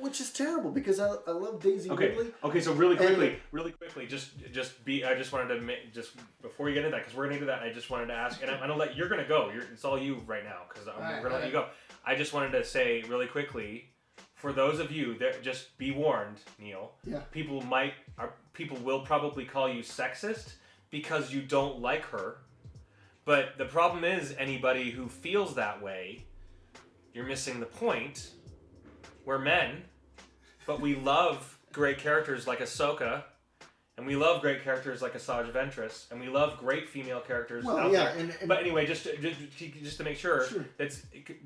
Which is terrible, because I love Daisy Ridley. Okay. So really quickly, I just wanted to make, just before you get into that, because we're gonna do that. I just wanted to ask, and I'm gonna let you're gonna go. It's all you right now, because we're gonna let you go. I just wanted to say really quickly, for those of you that just be warned, Neil. Yeah. People will probably call you sexist because you don't like her, but the problem is anybody who feels that way, you're missing the point. We're men, but we love great characters like Ahsoka, and we love great characters like Asajj Ventress, and we love great female characters out there. But anyway, just to make sure,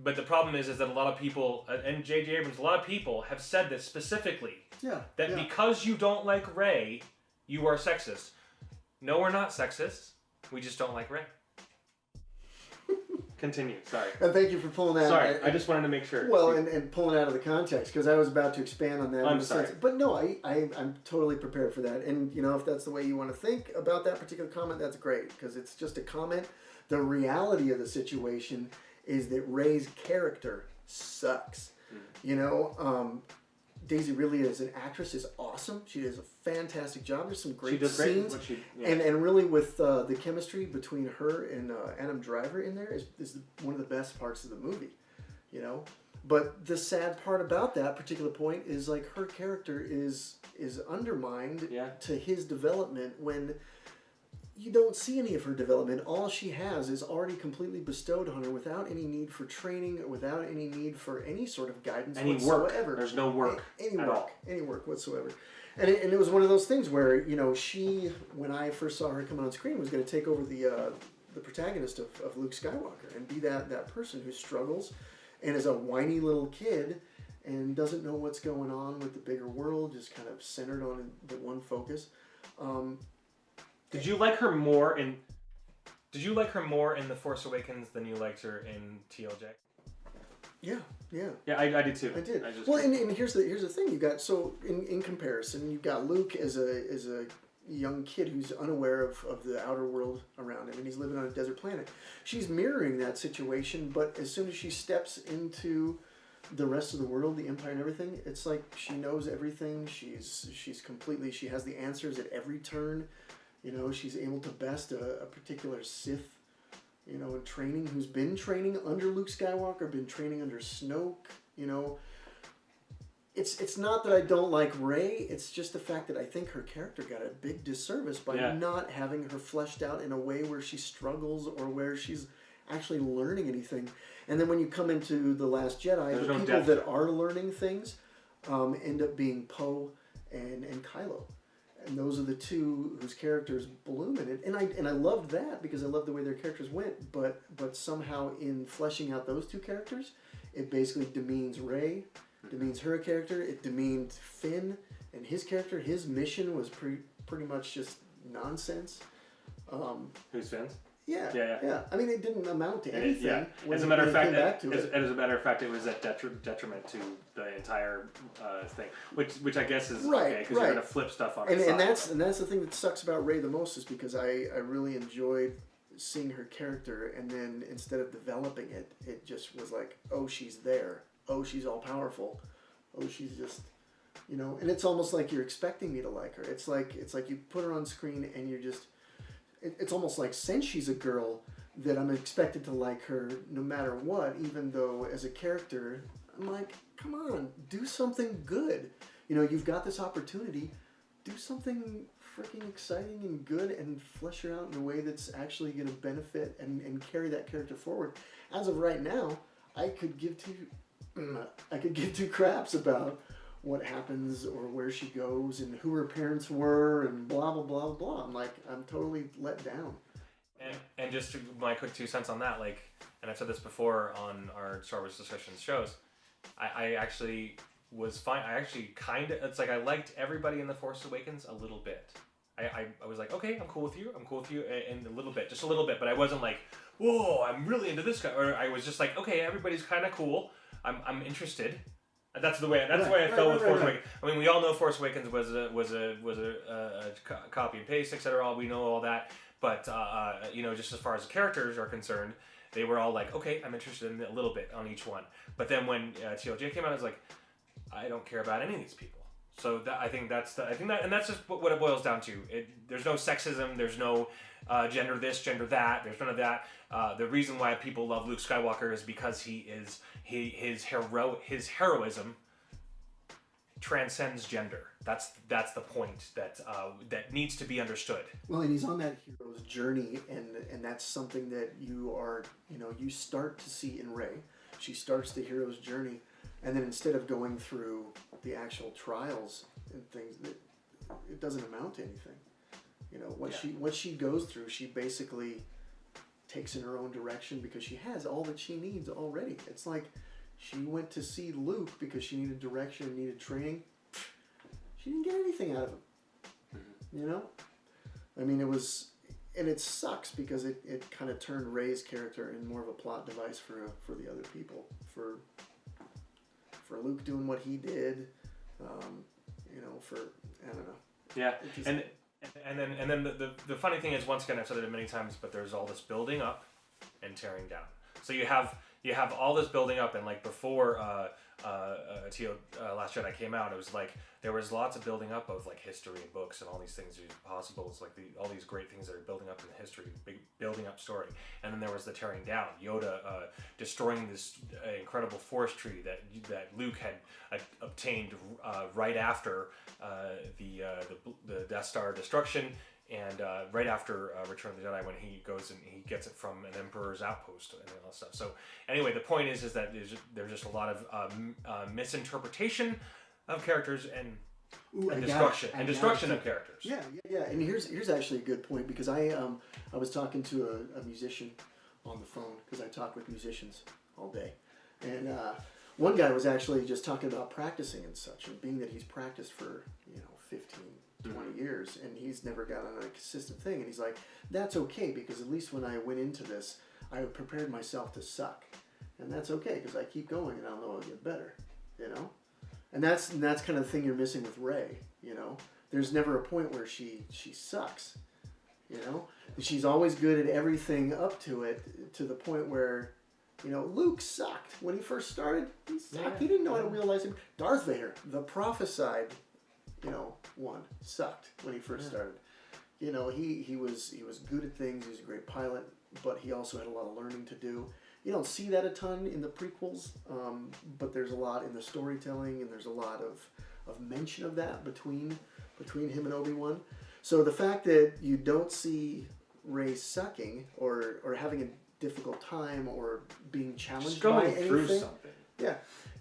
but the problem is that a lot of people, and J.J. Abrams, a lot of people have said this specifically, because you don't like Rey, you are sexist. No, we're not sexist. We just don't like Rey. Continue. Sorry. And thank you for pulling that. Sorry, I just wanted to make sure. Well, and pulling out of the context, because I was about to expand on that. I'm sorry. But no, I'm totally prepared for that. And, you know, if that's the way you want to think about that particular comment, that's great, because it's just a comment. The reality of the situation is that Rey's character sucks. You know, Daisy Ridley as an actress is awesome. She does a fantastic job. There's some great scenes. And really with the chemistry between her and Adam Driver in there is one of the best parts of the movie, you know. But the sad part about that particular point is like her character is undermined to his development when you don't see any of her development. All she has is already completely bestowed on her without any need for training, or without any need for any sort of guidance whatsoever. Work. There's no work any work whatsoever. And it was one of those things where, you know, she, when I first saw her coming on screen, was going to take over the protagonist of Luke Skywalker and be that person who struggles and is a whiny little kid and doesn't know what's going on with the bigger world, just kind of centered on the one focus. Did you like her more in The Force Awakens than you liked her in TLJ? Yeah. Yeah, I did too. I did. And here's the thing. You got, so in comparison, you've got Luke as a young kid who's unaware of the outer world around him, and he's living on a desert planet. She's mirroring that situation, but as soon as she steps into the rest of the world, the Empire and everything, it's like she knows everything. She has the answers at every turn. You know, she's able to best a particular Sith, you know, in training, who's been training under Luke Skywalker, been training under Snoke, you know. It's not that I don't like Rey, it's just the fact that I think her character got a big disservice by not having her fleshed out in a way where she struggles or where she's actually learning anything. And then when you come into The Last Jedi, the people that are learning things end up being Poe and Kylo. And those are the two whose characters bloom in it, and I loved that because I loved the way their characters went. But somehow in fleshing out those two characters, it basically demeans Rey, demeans her character. It demeaned Finn and his character. His mission was pretty much just nonsense. Who's Finn's? Yeah. I mean, it didn't amount to anything. As a matter of fact, it was a detriment to the entire thing, which I guess is okay because you're gonna flip stuff on. And that's the thing that sucks about Rey the most is because I really enjoyed seeing her character, and then instead of developing it, it just was like, oh, she's there. Oh, she's all powerful. Oh, she's just, you know. And it's almost like you're expecting me to like her. It's like you put her on screen and you're just. It's almost like since she's a girl that I'm expected to like her no matter what, even though as a character, I'm like, come on, do something good. You know, you've got this opportunity, do something freaking exciting and good and flesh her out in a way that's actually going to benefit and carry that character forward. As of right now, I could give two craps about what happens or where she goes and who her parents were and blah, blah, blah, blah. I'm totally let down. And just my quick 2 cents on that, like, and I've said this before on our Star Wars discussions shows, I actually was fine. I actually it's like I liked everybody in The Force Awakens a little bit. I was like, okay, I'm cool with you and a little bit, just a little bit, but I wasn't like, whoa, I'm really into this guy. Or I was just like, okay, everybody's kind of cool. I'm interested. That's the way I felt with Force Awakens. I mean, we all know Force Awakens was a copy and paste, etc. We know all that, but you know, just as far as the characters are concerned, they were all like, okay, I'm interested in a little bit on each one. But then when TLJ came out, I was like, I don't care about any of these people. So I think that's just what it boils down to. There's no sexism. There's no gender this, gender that. There's none of that. The reason why people love Luke Skywalker is because his heroism transcends gender. That's the point that needs to be understood. Well, and he's on that hero's journey, and that's something that you start to see in Rey. She starts the hero's journey, and then instead of going through the actual trials and things, it doesn't amount to anything. You know, what she goes through, she basically takes in her own direction because she has all that she needs already. It's like she went to see Luke because she needed direction and needed training. She didn't get anything out of him. You know? I mean, it was, and it sucks because it kind of turned Rey's character in more of a plot device for the other people, for Luke doing what he did, you know, for, I don't know. Yeah, and then the funny thing is, once again, I've said it many times, but there's all this building up and tearing down. So you have all this building up, and like before Last Jedi came out, it was like there was lots of building up of like history and books and all these things are possible. It's like all these great things that are building up in history, big building up story. And then there was the tearing down. Yoda destroying this incredible forest tree that Luke had obtained right after the Death Star destruction. And right after Return of the Jedi, when he goes and he gets it from an Emperor's outpost and all that stuff. So anyway, the point is that there's just a lot of misinterpretation of characters and destruction of characters. Yeah. And here's actually a good point, because I was talking to a musician on the phone, because I talk with musicians all day, and one guy was actually just talking about practicing and such, and being that he's practiced for 15. 20 years, and he's never got on a consistent thing, and he's like, that's okay, because at least when I went into this, I prepared myself to suck, and that's okay, because I keep going and I'll know I'll get better, and that's kind of the thing you're missing with Rey. There's never a point where she sucks, she's always good at everything up to it, to the point where Luke sucked when he first started. He sucked. Yeah. He didn't know how to wield lightsaber. Darth Vader, the prophesied one, sucked when he first started. He was good at things. He was a great pilot, but he also had a lot of learning to do. You don't see that a ton in the prequels, but there's a lot in the storytelling, and there's a lot of mention of that between him and Obi-Wan. So the fact that you don't see Rey sucking or having a difficult time or being challenged by anything, through something. Yeah.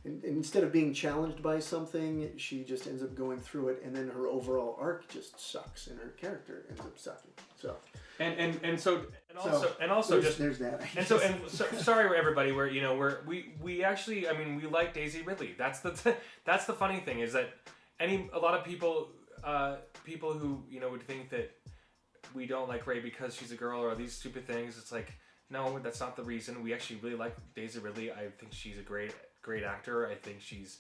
And instead of being challenged by something, she just ends up going through it, and then her overall arc just sucks, and her character ends up sucking. So there's that. Sorry everybody, we actually, I mean, we like Daisy Ridley. That's the funny thing, is that a lot of people who would think that we don't like Rey because she's a girl or these stupid things. It's like, no, that's not the reason. We actually really like Daisy Ridley. I think she's a great actor. I think she's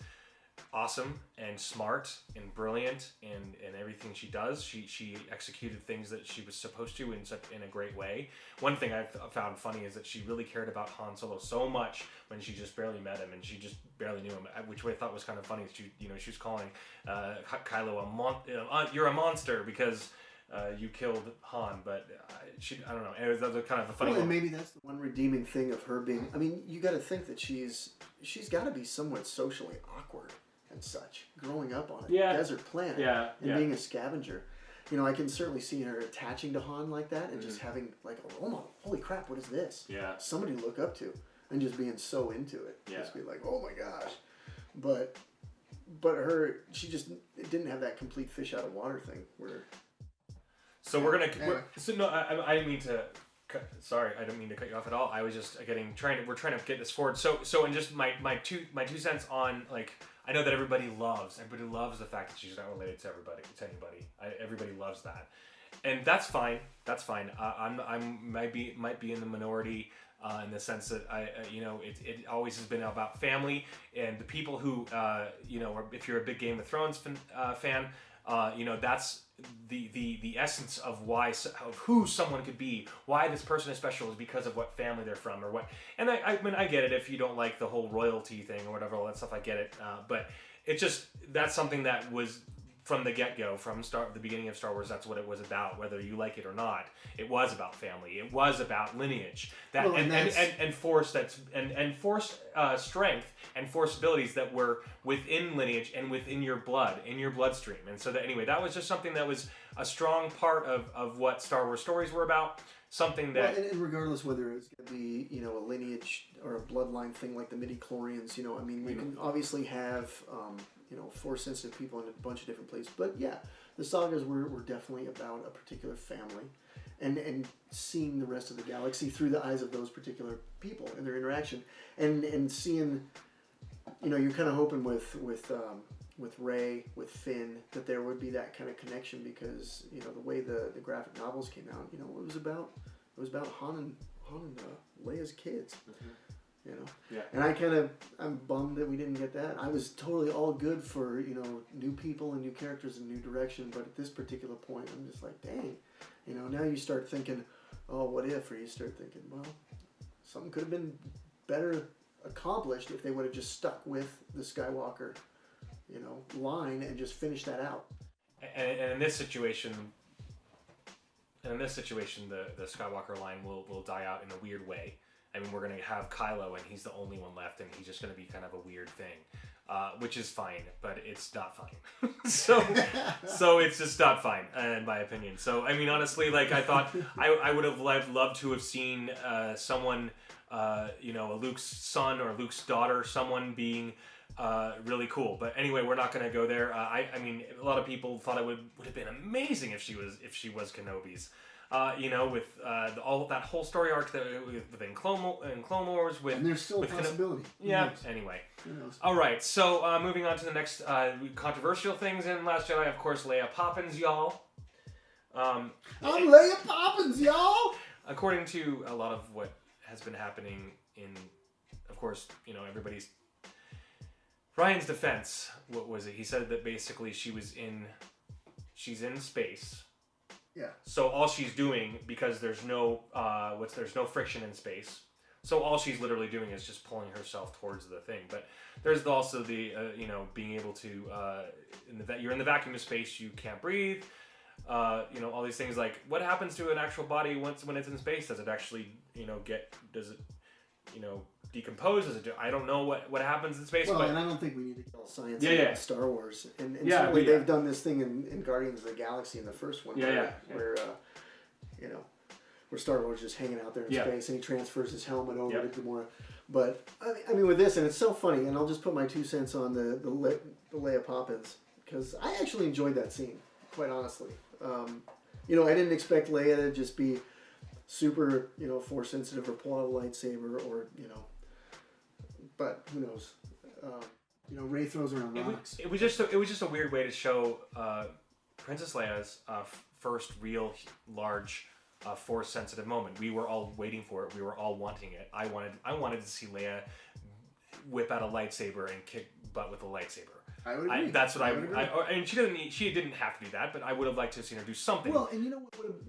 awesome and smart and brilliant in everything she does. She executed things that she was supposed to in a great way. One thing I found funny is that she really cared about Han Solo so much when she just barely met him and she just barely knew him, which I thought was kind of funny. She was calling Kylo you're a monster because you killed Han, but I don't know. That was kind of a funny. And maybe that's the one redeeming thing of her being. I mean, you got to think that she's got to be somewhat socially awkward and such, growing up on a desert planet and being a scavenger. I can certainly see her attaching to Han like that and just having like, oh my, holy crap, what is this? Yeah. Somebody to look up to, and just being so into it. Yeah. Just be like, oh my gosh, but she just didn't have that complete fish out of water thing where. So I didn't mean to. Sorry, I didn't mean to cut you off at all. I was just we're trying to get this forward. So and just my two cents on, like, I know that everybody loves the fact that she's not related to anybody. Everybody loves that, and that's fine. That's fine. I might be in the minority in the sense that it always has been about family and the people who if you're a big Game of Thrones fan. That's the essence of who someone could be, why this person is special, is because of what family they're from or what. And I mean, I get it if you don't like the whole royalty thing or whatever, all that stuff. I get it, but it's just that's something that was from the get-go, from the beginning of Star Wars. That's what it was about, whether you like it or not. It was about family. It was about lineage, and force and force strength and force abilities that were within lineage and within your blood, in your bloodstream. And so that was just something that was a strong part of what Star Wars stories were about. Something that, and regardless whether it's going to be a lineage or a bloodline thing like the midi-chlorians, I mean, we can obviously have force-sensitive people in a bunch of different places, but yeah, the sagas were definitely about a particular family, and seeing the rest of the galaxy through the eyes of those particular people and their interaction, and seeing, you're kind of hoping with with Rey, with Finn, that there would be that kind of connection because the way the graphic novels came out, it was about Han and Leia's kids. Yeah. And I'm bummed that we didn't get that. I was totally all good for new people and new characters and new direction, but at this particular point, I'm just like, dang, now you start thinking, oh, what if? Or you start thinking, well, something could have been better accomplished if they would have just stuck with the Skywalker, line and just finished that out. And in this situation, the Skywalker line will die out in a weird way. I mean, we're going to have Kylo, and he's the only one left, and he's just going to be kind of a weird thing, which is fine, but it's not fine. so it's just not fine, in my opinion. So, I mean, honestly, like, I thought I would have loved to have seen someone, a Luke's son or Luke's daughter, someone being really cool. But anyway, we're not going to go there. I mean, a lot of people thought it would have been amazing if she was Kenobi's. With all that whole story arc within Clone Wars, and there's still a possibility. Yeah. Anyway, all right. So moving on to the next controversial things in Last Jedi. Of course, Leia Poppins, y'all. I'm Leia Poppins, y'all. According to a lot of what has been happening of course, everybody's Ryan's defense. What was it? He said that basically she's in space. Yeah. So all she's doing, because there's no friction in space, so all she's literally doing is just pulling herself towards the thing. But there's also the being able to you're in the vacuum of space, you can't breathe. All these things, like what happens to an actual body when it's in space? Does it actually decompose? I don't know what happens in space. Well, but and I don't think we need to get all science in Star Wars. And certainly they've done this thing in Guardians of the Galaxy in the first one. Where Star Wars is just hanging out there in space, and he transfers his helmet over to Gamora. But I mean, with this, and it's so funny, and I'll just put my 2 cents on the Leia Poppins, because I actually enjoyed that scene, quite honestly. I didn't expect Leia to just be super, force sensitive or pull out a lightsaber or, but who knows? Rey throws around rocks. It was just a weird way to show Princess Leia's first real large force sensitive moment. We were all waiting for it. We were all wanting it. I wanted to see Leia whip out a lightsaber and kick butt with a lightsaber. I would agree. That's what I would agree. And she didn't have to do that, but I would have liked to have seen her do something. Well, and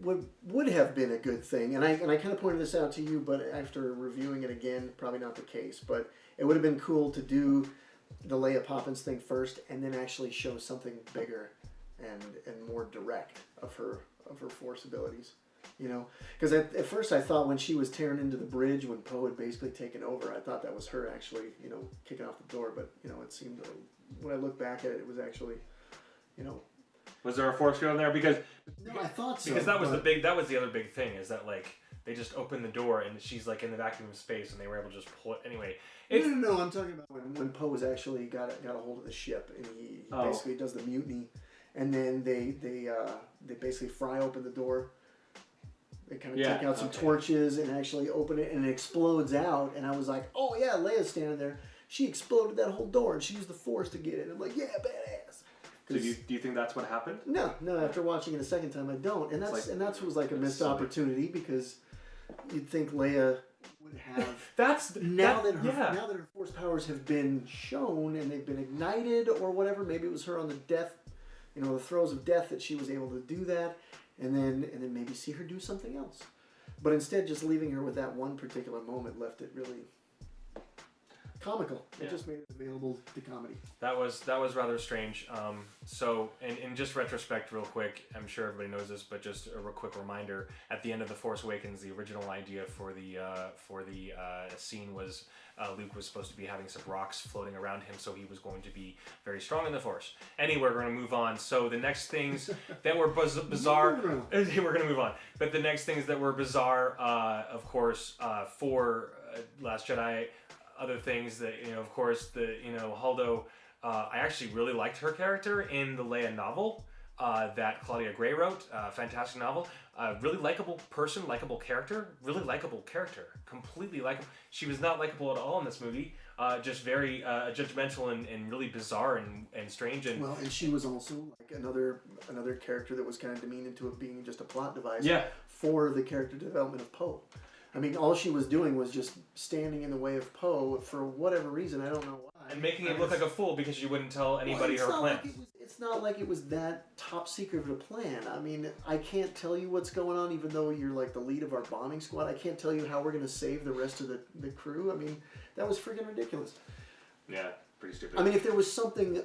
what would have been a good thing, and I kind of pointed this out to you, but after reviewing it again, probably not the case, but it would have been cool to do the Leia Poppins thing first, and then actually show something bigger and more direct of her force abilities. Because at first I thought when she was tearing into the bridge when Poe had basically taken over, I thought that was her actually, kicking off the door. But it seemed when I look back at it, it was actually, Was there a force field in there? Because no, I thought so. Because that was the other big thing, is that like they just opened the door and she's like in the vacuum of space and they were able to just pull it anyway. No, I'm talking about when Poe was actually got a hold of the ship and he basically does the mutiny, and then they basically fry open the door. They kind of take out some torches and actually open it, and it explodes out. And I was like, oh yeah, Leia's standing there. She exploded that whole door, and she used the Force to get it. I'm like, yeah, badass. So do you think that's what happened? No. After watching it a second time, I don't. And that was like a missed opportunity, because you'd think Leia would have. Now that her Force powers have been shown and they've been ignited or whatever. Maybe it was her on the throes of death that she was able to do that. And then maybe see her do something else. But instead, just leaving her with that one particular moment left it really comical. It just made it available to comedy. That was rather strange. So, in just retrospect, real quick, I'm sure everybody knows this, but just a real quick reminder: at the end of The Force Awakens, the original idea for the scene was Luke was supposed to be having some rocks floating around him, so he was going to be very strong in the Force. Anyway, we're going to move on. So the next things that were bizarre, we're going to move on. But the next things that were bizarre, of course, for Last Jedi. Other things that, of course, Holdo, I actually really liked her character in the Leia novel. that Claudia Gray wrote. Fantastic novel. Really likable person, likable character. Really likable character. Completely likable. She was not likable at all in this movie. Just very judgmental and really bizarre and strange. And well, and she was also like another character that was kind of demeaned into it being just a plot device for the character development of Poe. I mean, all she was doing was just standing in the way of Poe for whatever reason. I don't know why. And making him look like a fool because she wouldn't tell anybody her plans. It's not like it was that top secret of a plan. I mean, I can't tell you what's going on, even though you're like the lead of our bombing squad. I can't tell you how we're going to save the rest of the crew. I mean, that was freaking ridiculous. Yeah, pretty stupid. I mean, if there was something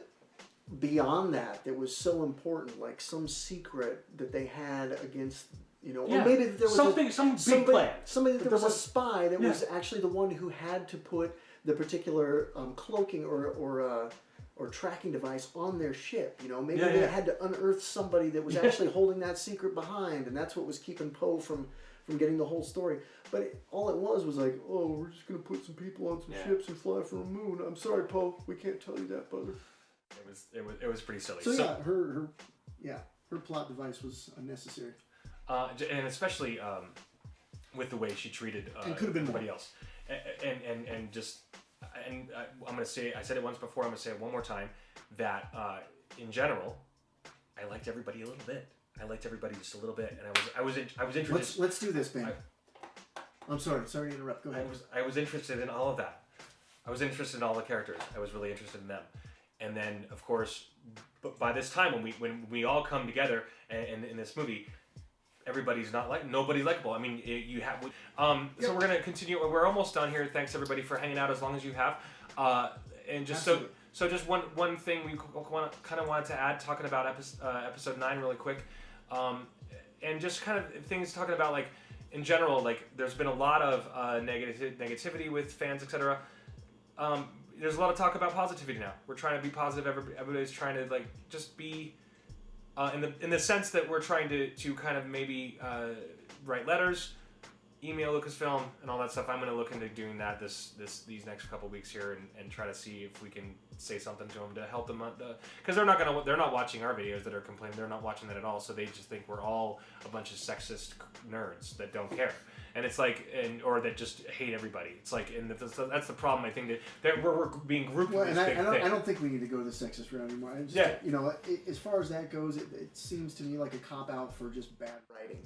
beyond that was so important, like some secret that they had against, or maybe that there was some big plan. Somebody that there was a spy that was actually the one who had to put the particular cloaking or tracking device on their ship. Maybe they had to unearth somebody that was actually holding that secret behind, and that's what was keeping Poe from getting the whole story. But all it was like, oh, we're just going to put some people on some ships and fly from the moon. I'm sorry, Poe, we can't tell you that, brother. It was pretty silly. So her plot device was unnecessary. And especially with the way she treated everybody else. And I'm going to say, I said it once before, I'm going to say it one more time, that in general, I liked everybody a little bit. I liked everybody just a little bit, and I was interested. Let's do this, Ben. I'm sorry to interrupt. Go ahead. I was interested in all of that. I was interested in all the characters. I was really interested in them. And then, of course, by this time when we all come together in this movie, everybody's nobody's likable. I mean, you have. So we're gonna continue. We're almost done here. Thanks everybody for hanging out as long as you have. And just Absolutely. so just one thing we kind of wanted to add, talking about episode 9 really quick, and just kind of things talking about like in general, like there's been a lot of negativity with fans, etc. There's a lot of talk about positivity now. We're trying to be positive. Everybody's trying to like just be. In the sense that we're trying to kind of maybe write letters, email Lucasfilm, and all that stuff. I'm going to look into doing that these next couple weeks here and try to see if we can say something to them to help them because they're not watching our videos that are complaining. They're not watching that at all. So they just think we're all a bunch of sexist nerds that don't care. And it's like, or that just hate everybody. It's like, and that's the problem. I think that we're being grouped. Well, and I don't think we need to go the sexist route anymore. As far as that goes, it seems to me like a cop out for just bad writing.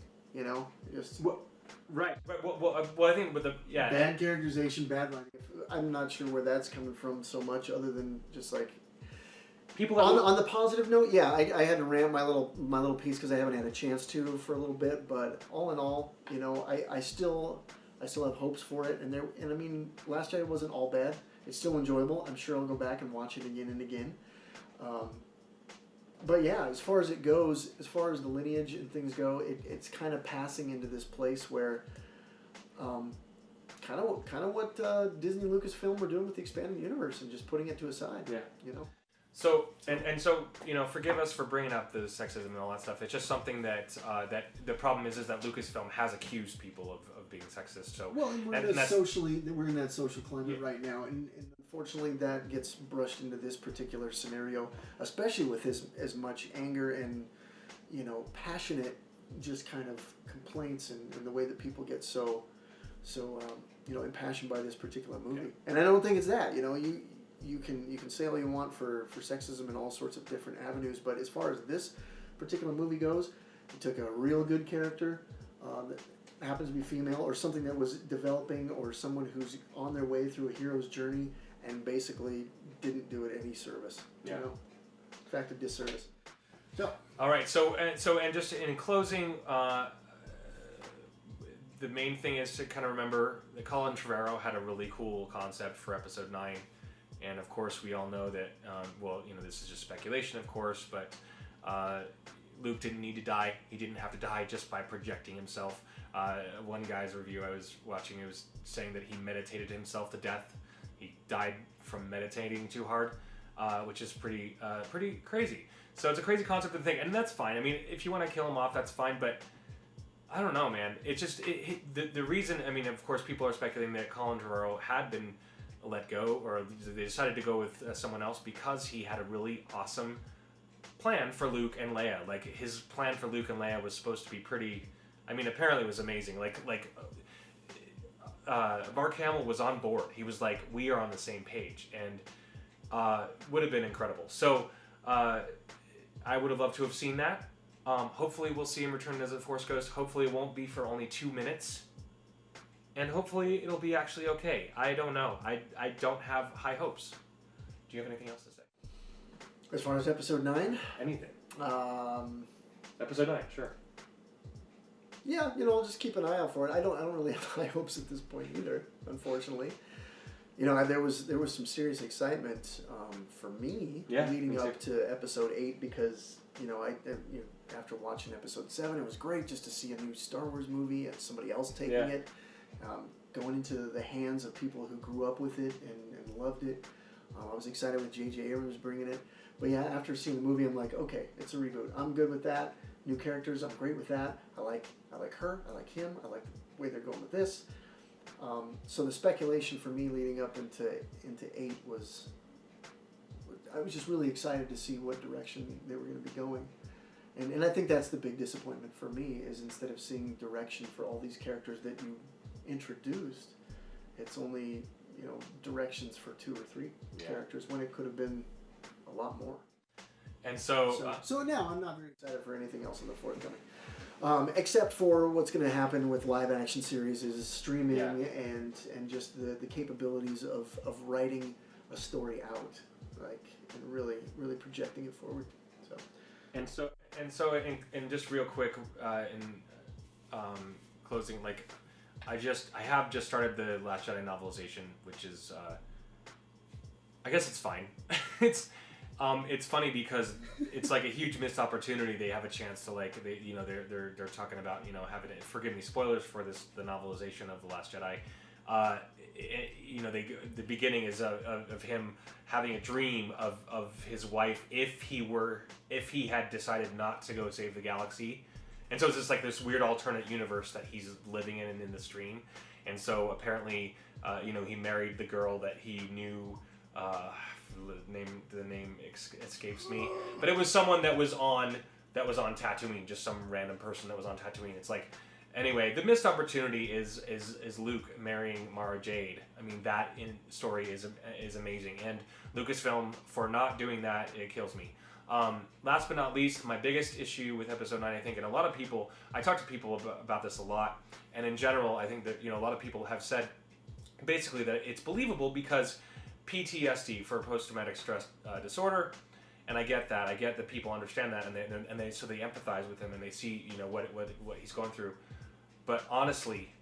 Right. Well, I think with the bad characterization, bad writing. I'm not sure where that's coming from so much, other than just like. People on the positive note, I had to rant my little piece because I haven't had a chance to for a little bit. But all in all, I still have hopes for it. And I mean, Last Jedi wasn't all bad. It's still enjoyable. I'm sure I'll go back and watch it again and again. But yeah, as far as it goes, as far as the lineage and things go, it's kind of passing into this place where, kind of what Disney Lucasfilm were doing with the expanded universe and just putting it to a side. Yeah. So forgive us for bringing up the sexism and all that stuff. It's just something that the problem is that Lucasfilm has accused people of being sexist. So we're in that social climate right now, and unfortunately that gets brushed into this particular scenario, especially with as much anger and passionate just kind of complaints and the way that people get so impassioned by this particular movie. Okay. And I don't think it's that. You can say all you want for sexism in all sorts of different avenues, but as far as this particular movie goes, it took a real good character that happens to be female or something that was developing or someone who's on their way through a hero's journey and basically didn't do it any service. In fact, a disservice. So. All right. So just in closing, the main thing is to kind of remember that Colin Trevorrow had a really cool concept for episode 9. And of course, we all know that, this is just speculation, of course, but Luke didn't need to die. He didn't have to die just by projecting himself. One guy's review I was watching, it was saying that he meditated himself to death. He died from meditating too hard, which is pretty crazy. So it's a crazy concept to think, and that's fine. I mean, if you want to kill him off, that's fine, but I don't know, man. It's just, the reason, I mean, of course, people are speculating that Colin Trevorrow had been let go, or they decided to go with someone else because he had a really awesome plan for Luke and Leia. Like, his plan for Luke and Leia was supposed to be pretty... I mean, apparently it was amazing. Mark Hamill was on board. He was like, we are on the same page. And would have been incredible. So, I would have loved to have seen that. Hopefully we'll see him return as a Force Ghost. Hopefully it won't be for only 2 minutes. And hopefully it'll be actually okay. I don't know. I don't have high hopes. Do you have anything else to say? As far as episode 9? Anything. Episode 9, sure. Yeah, I'll just keep an eye out for it. I don't really have high hopes at this point either, unfortunately. There was some serious excitement for me leading up to episode 8 because, after watching episode 7, it was great just to see a new Star Wars movie and somebody else taking it, going into the hands of people who grew up with it and loved it. I was excited with J.J. Abrams bringing it. But yeah, after seeing the movie, I'm like, okay, it's a reboot. I'm good with that. New characters, I'm great with that. I like her. I like him. I like the way they're going with this. So the speculation for me leading up into 8 was, I was just really excited to see what direction they were going to be going. And I think that's the big disappointment for me, is instead of seeing direction for all these characters that you introduced, it's only, directions for 2 or 3 characters when it could have been a lot more. And so now I'm not very excited for anything else in the forthcoming. Except for what's going to happen with live action series is streaming and just the capabilities of writing a story out, and really projecting it forward. So and just real quick in closing, I have just started the Last Jedi novelization, which is I guess it's fine. It's funny because it's like a huge missed opportunity. They have a chance to they're talking about having it. Forgive me, spoilers for the novelization of The Last Jedi. The beginning is of him having a dream of his wife if he had decided not to go save the galaxy, and so it's just like this weird alternate universe that he's living in this dream, and so apparently he married the girl that he knew. The name escapes me, but it was someone that was on Tatooine, just some random person that was on Tatooine. It's like, anyway, the missed opportunity is Luke marrying Mara Jade. I mean, that story is amazing, and Lucasfilm for not doing that, it kills me. Last but not least, my biggest issue with episode 9, I think, and a lot of people, I talk to people about this a lot, and in general, I think that a lot of people have said basically that it's believable because PTSD, for post-traumatic stress disorder, and I get that. I get that people understand that, and they empathize with him and they see what he's going through. But honestly,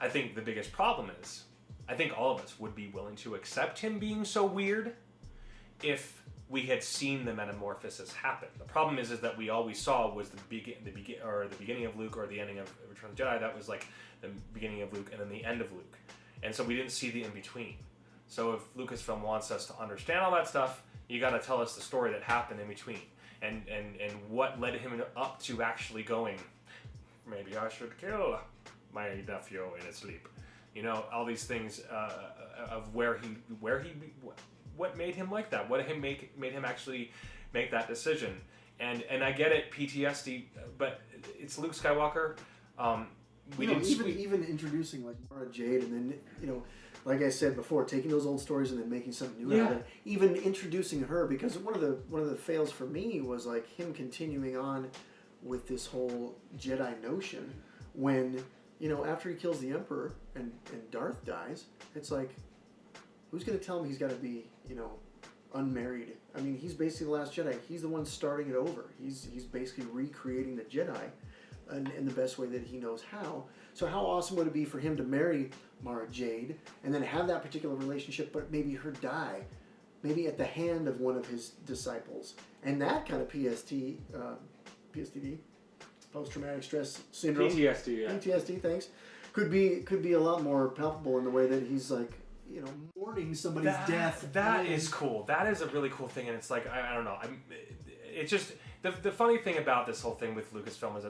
I think the biggest problem is, I think all of us would be willing to accept him being so weird if we had seen the metamorphosis happen. The problem is that all we saw was the beginning of Luke, or the ending of Return of the Jedi. That was like the beginning of Luke and then the end of Luke, and so we didn't see the in between. So if Lucasfilm wants us to understand all that stuff, you got to tell us the story that happened in between, and what led him up to actually going, maybe I should kill my nephew in his sleep. All these things of what made him like that, what made him actually make that decision. And I get it, PTSD, but it's Luke Skywalker. Even introducing like Mara Jade, and then like I said before, taking those old stories and then making something new out of it. Even introducing her, because one of the fails for me was like him continuing on with this whole Jedi notion when, after he kills the Emperor and Darth dies, it's like, who's going to tell him he's got to be, unmarried? I mean, he's basically the last Jedi. He's the one starting it over. He's basically recreating the Jedi in the best way that he knows how. So how awesome would it be for him to marry Mara Jade and then have that particular relationship, but maybe her die, maybe at the hand of one of his disciples, and that kind of PTSD, post-traumatic stress syndrome. PTSD, thanks. Could be a lot more palpable in the way that he's like, mourning somebody's death. That is cool. That is a really cool thing, and it's like I don't know. It's just the funny thing about this whole thing with Lucasfilm is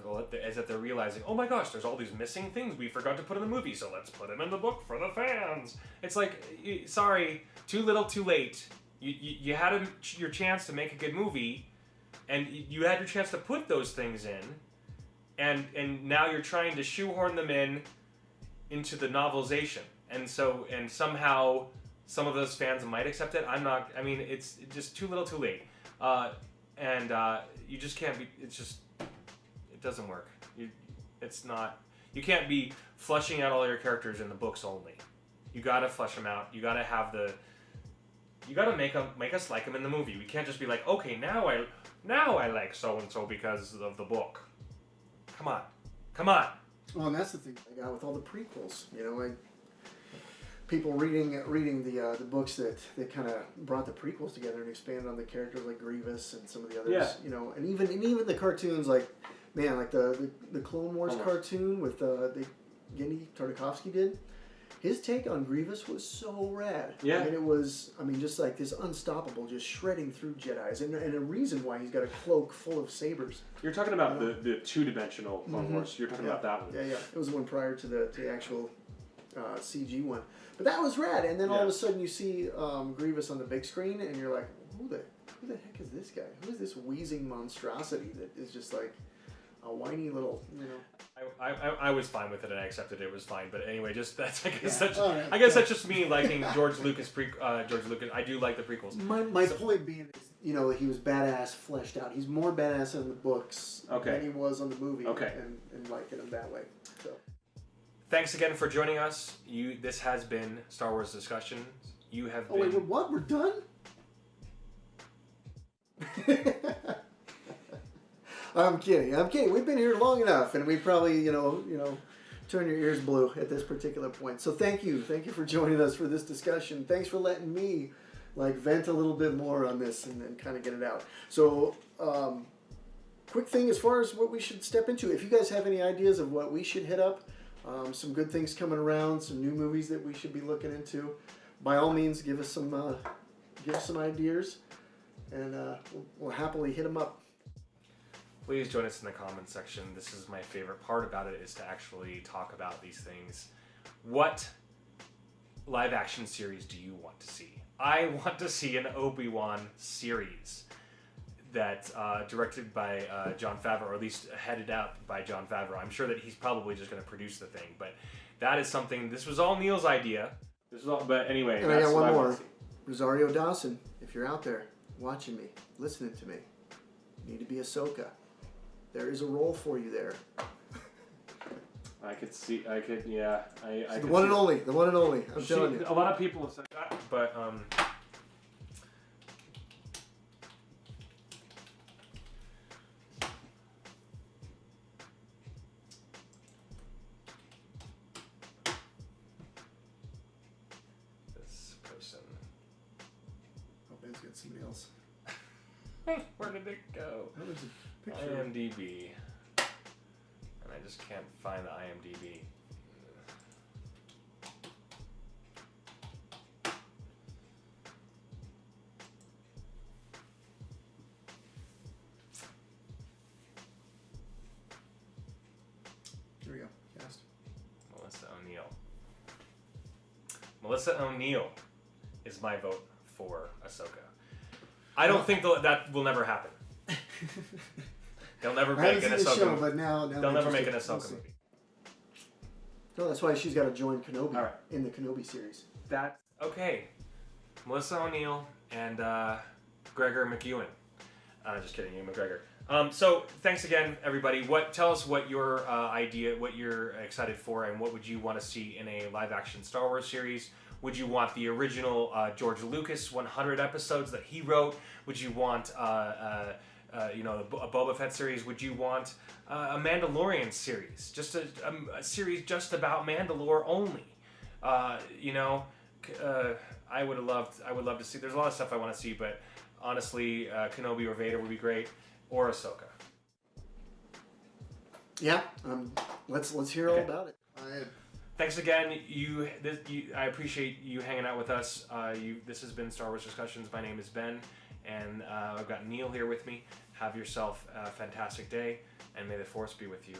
that they're realizing, oh my gosh, there's all these missing things we forgot to put in the movie, so let's put them in the book for the fans. It's like, sorry, too little, too late. You had your chance to make a good movie, and you had your chance to put those things in, and now you're trying to shoehorn them into the novelization, and somehow some of those fans might accept it. I'm not. I mean, it's just too little, too late, and you just can't be. It's just it doesn't work. It's not. You can't be fleshing out all your characters in the books only. You gotta flesh them out. You gotta have the. You gotta make us like them in the movie. We can't just be like, okay, now I like so and so because of the book. Come on. Well, and that's the thing I got with all the prequels. You know, people reading the books that kind of brought the prequels together and expanded on the characters like Grievous and some of the others. Yeah. You know, and even the cartoons like the Clone Wars cartoon with the Genndy Tartakovsky did. His take on Grievous was so rad. Yeah. I mean, it was, just like this unstoppable, just shredding through Jedis. And a reason why he's got a cloak full of sabers. You're talking about the two-dimensional Clone Wars. You're talking about that one. Yeah. It was the one prior to the actual CG one. But that was rad. And then all of a sudden you see Grievous on the big screen, and you're like, who the heck is this guy? Who is this wheezing monstrosity that is just like a whiny little, I was fine with it and I accepted it. It was fine, but anyway, just that's I guess that's just me liking George Lucas. I do like the prequels. My point being is, he was badass fleshed out. He's more badass in the books than he was on the movie. And liking him that way. So. Thanks again for joining us. This has been Star Wars Discussions. You have been. Wait, what? We're done? I'm kidding. We've been here long enough, and we probably, turn your ears blue at this particular point. So thank you for joining us for this discussion. Thanks for letting me, vent a little bit more on this and kind of get it out. So, quick thing as far as what we should step into. If you guys have any ideas of what we should hit up, some good things coming around, some new movies that we should be looking into, by all means, give us some ideas, and we'll happily hit them up. Please join us in the comments section. This is my favorite part about it, is to actually talk about these things. What live action series do you want to see? I want to see an Obi-Wan series that directed by Jon Favreau, or at least headed up by Jon Favreau. I'm sure that he's probably just going to produce the thing, but that is something. This was all Neil's idea. But anyway, and that's I got one more. Rosario Dawson, if you're out there watching me, listening to me, you need to be Ahsoka. There is a role for you there. Yeah. The one and only. I'm telling you. A lot of people have said that, but this person. Oh, Ben's got somebody else. Where did it go? IMDb. And I just can't find the IMDb. Here we go. Cast. Melissa O'Neill is my vote for Ahsoka. I don't think that will never happen. They'll never make an Ahsoka movie. But now they'll never make an Ahsoka movie. No, that's why she's got to join Kenobi in the Kenobi series. That's okay. Melissa O'Neill and Gregor McEwen. Just kidding, Ian McGregor. So thanks again, everybody. Tell us what your idea, what you're excited for, and what would you want to see in a live-action Star Wars series? Would you want the original George Lucas 100 episodes that he wrote? Would you want a Boba Fett series? Would you want a Mandalorian series? Just a series just about Mandalore only? I would love to see. There's a lot of stuff I want to see, but honestly, Kenobi or Vader would be great, or Ahsoka. Yeah, let's hear all about it. Thanks again. I appreciate you hanging out with us. This has been Star Wars Discussions. My name is Ben, and I've got Neil here with me. Have yourself a fantastic day, and may the Force be with you.